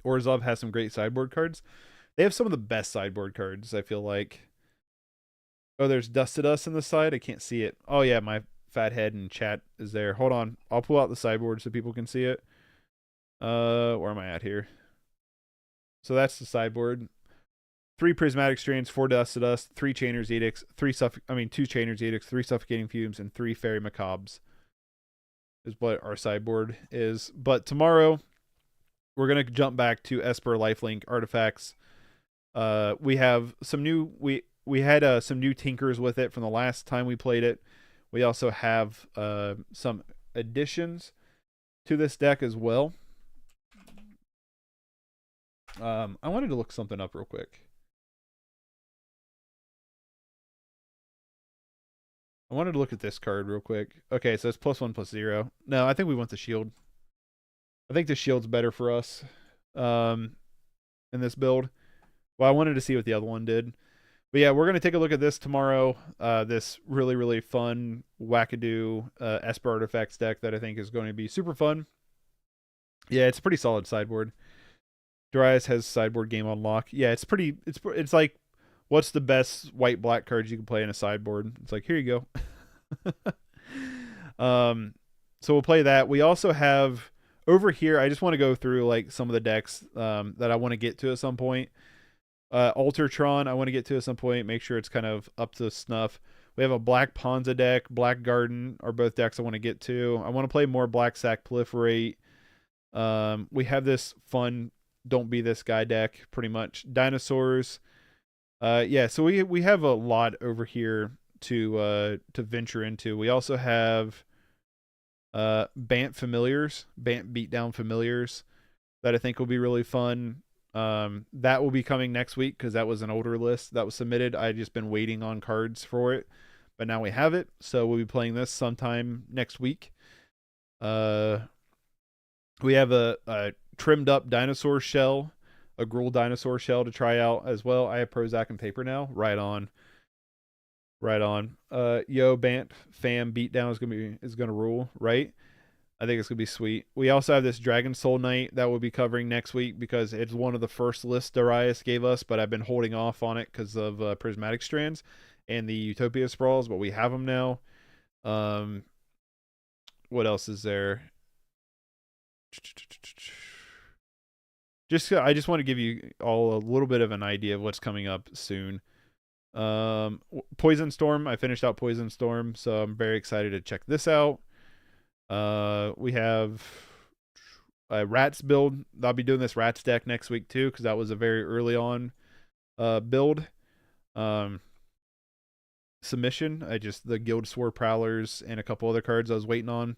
Orzhov has some great sideboard cards. They have some of the best sideboard cards, I feel like. Oh, there's Dust to Dust on the side. I can't see it. Oh, yeah, my fat head in chat is there. Hold on. I'll pull out the sideboard so people can see it. Where am I at here? So that's the sideboard. 3 Prismatic Strands, 4 Dust to Dust, 3 Chainer's Edicts, 2 Chainer's Edicts, 3 Suffocating Fumes, and 3 Fairy Macabres is what our sideboard is. But tomorrow, we're going to jump back to Esper lifelink artifacts. We have some new... We had some new tinkers with it from the last time we played it. We also have some additions to this deck as well. I wanted to look something up real quick. I wanted to look at this card real quick. Okay, so it's +1/+0. No, I think we want the shield. I think the shield's better for us in this build. Well, I wanted to see what the other one did. But yeah, we're going to take a look at this tomorrow. This really, really fun wackadoo Esper Artifacts deck that I think is going to be super fun. Yeah, it's a pretty solid sideboard. Darius has sideboard game on lock. Yeah, it's like, what's the best white-black cards you can play in a sideboard? It's like, here you go. So we'll play that. We also have, over here, I just want to go through like some of the decks that I want to get to at some point. Alter Tron, I want to get to at some point, make sure it's kind of up to snuff. We have a Black Ponza deck, Black Garden are both decks I want to get to. I want to play more Black Sack Proliferate. We have this fun Don't Be This Guy deck, pretty much. Dinosaurs. Yeah, so we have a lot over here to venture into. We also have Bant Familiars, Bant Beatdown Familiars, that I think will be really fun. That will be coming next week because that was an older list that was submitted. I just been waiting on cards for it, but now we have it, so we'll be playing this sometime next week. We have a trimmed up dinosaur shell, a Gruul dinosaur shell to try out as well. I have Prozac and paper now. Right on. Yo, Bant Fam Beatdown is gonna rule, right? I think it's going to be sweet. We also have this Dragon Soul Knight that we'll be covering next week because it's one of the first lists Darius gave us, but I've been holding off on it because of Prismatic Strands and the Utopia Sprawls, but we have them now. What else is there? I just want to give you all a little bit of an idea of what's coming up soon. Poison Storm. I finished out Poison Storm, so I'm very excited to check this out. We have a Rats build. I'll be doing this Rats deck next week too, because that was a very early on build. Submission. The Guild Swore Prowlers and a couple other cards I was waiting on.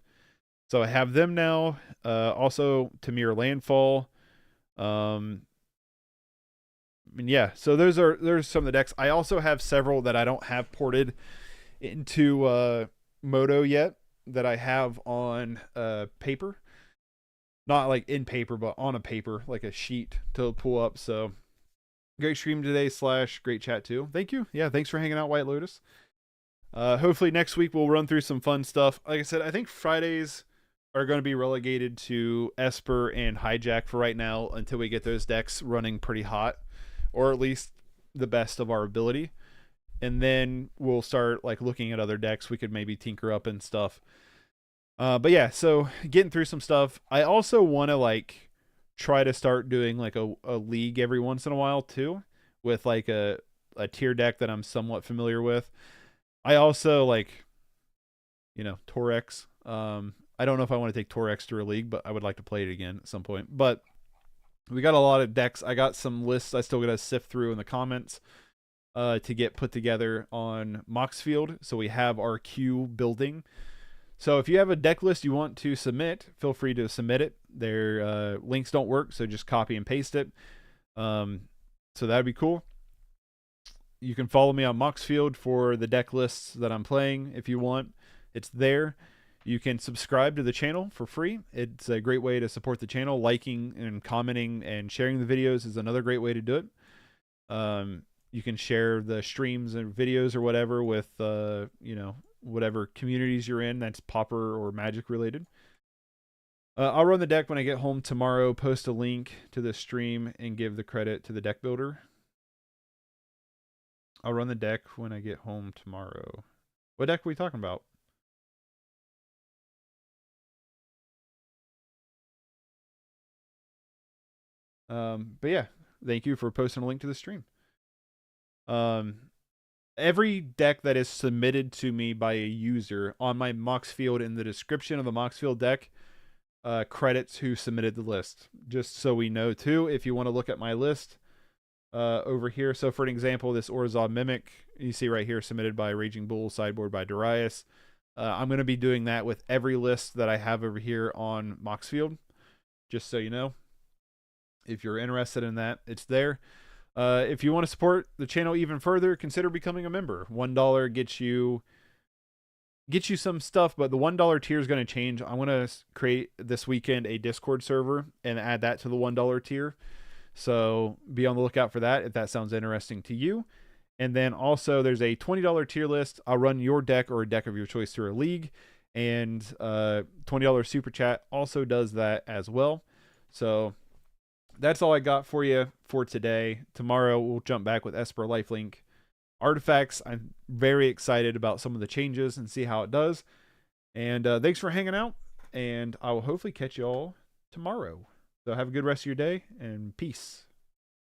So I have them now. Also Dimir Landfall. Yeah, so there's some of the decks. I also have several that I don't have ported into Moto yet that I have on paper. Not like in paper, but on a paper, like a sheet to pull up. So great stream today / great chat too. Thank you. Yeah, thanks for hanging out, White Lotus. Hopefully next week we'll run through some fun stuff. Like I said, I think Fridays are going to be relegated to Esper and Hijack for right now until we get those decks running pretty hot, or at least the best of our ability. And then we'll start like looking at other decks we could maybe tinker up and stuff. But yeah, so getting through some stuff. I also want to like try to start doing like a league every once in a while too, with like a tier deck that I'm somewhat familiar with. I also like, Torex. I don't know if I want to take Torex to a league, but I would like to play it again at some point. But we got a lot of decks. I got some lists I still got to sift through in the comments to get put together on Moxfield. So we have our queue building. So if you have a deck list you want to submit, feel free to submit it. Their links don't work, so just copy and paste it. So that'd be cool. You can follow me on Moxfield for the deck lists that I'm playing if you want. It's there. You can subscribe to the channel for free. It's a great way to support the channel. Liking and commenting and sharing the videos is another great way to do it. You can share the streams and videos or whatever with, whatever communities you're in that's Pauper or Magic related. I'll run the deck when I get home tomorrow, post a link to the stream, and give the credit to the deck builder. I'll run the deck when I get home tomorrow. What deck are we talking about? But yeah, thank you for posting a link to the stream. Every deck that is submitted to me by a user on my Moxfield, in the description of the Moxfield deck, credits who submitted the list. Just so we know too, if you want to look at my list over here. So for an example, this Orzhov Mimic, you see right here, submitted by Raging Bull, sideboard by Darius. I'm going to be doing that with every list that I have over here on Moxfield, just so you know. If you're interested in that, it's there. If you want to support the channel even further, consider becoming a member. $1 gets you some stuff, but the $1 tier is going to change. I want to create this weekend a Discord server and add that to the $1 tier. So be on the lookout for that if that sounds interesting to you. And then also there's a $20 tier list. I'll run your deck or a deck of your choice through a league. And $20 super chat also does that as well. So that's all I got for you for today. Tomorrow we'll jump back with Esper Lifelink artifacts. I'm very excited about some of the changes and see how it does. And thanks for hanging out. And I will hopefully catch you all tomorrow. So have a good rest of your day and peace.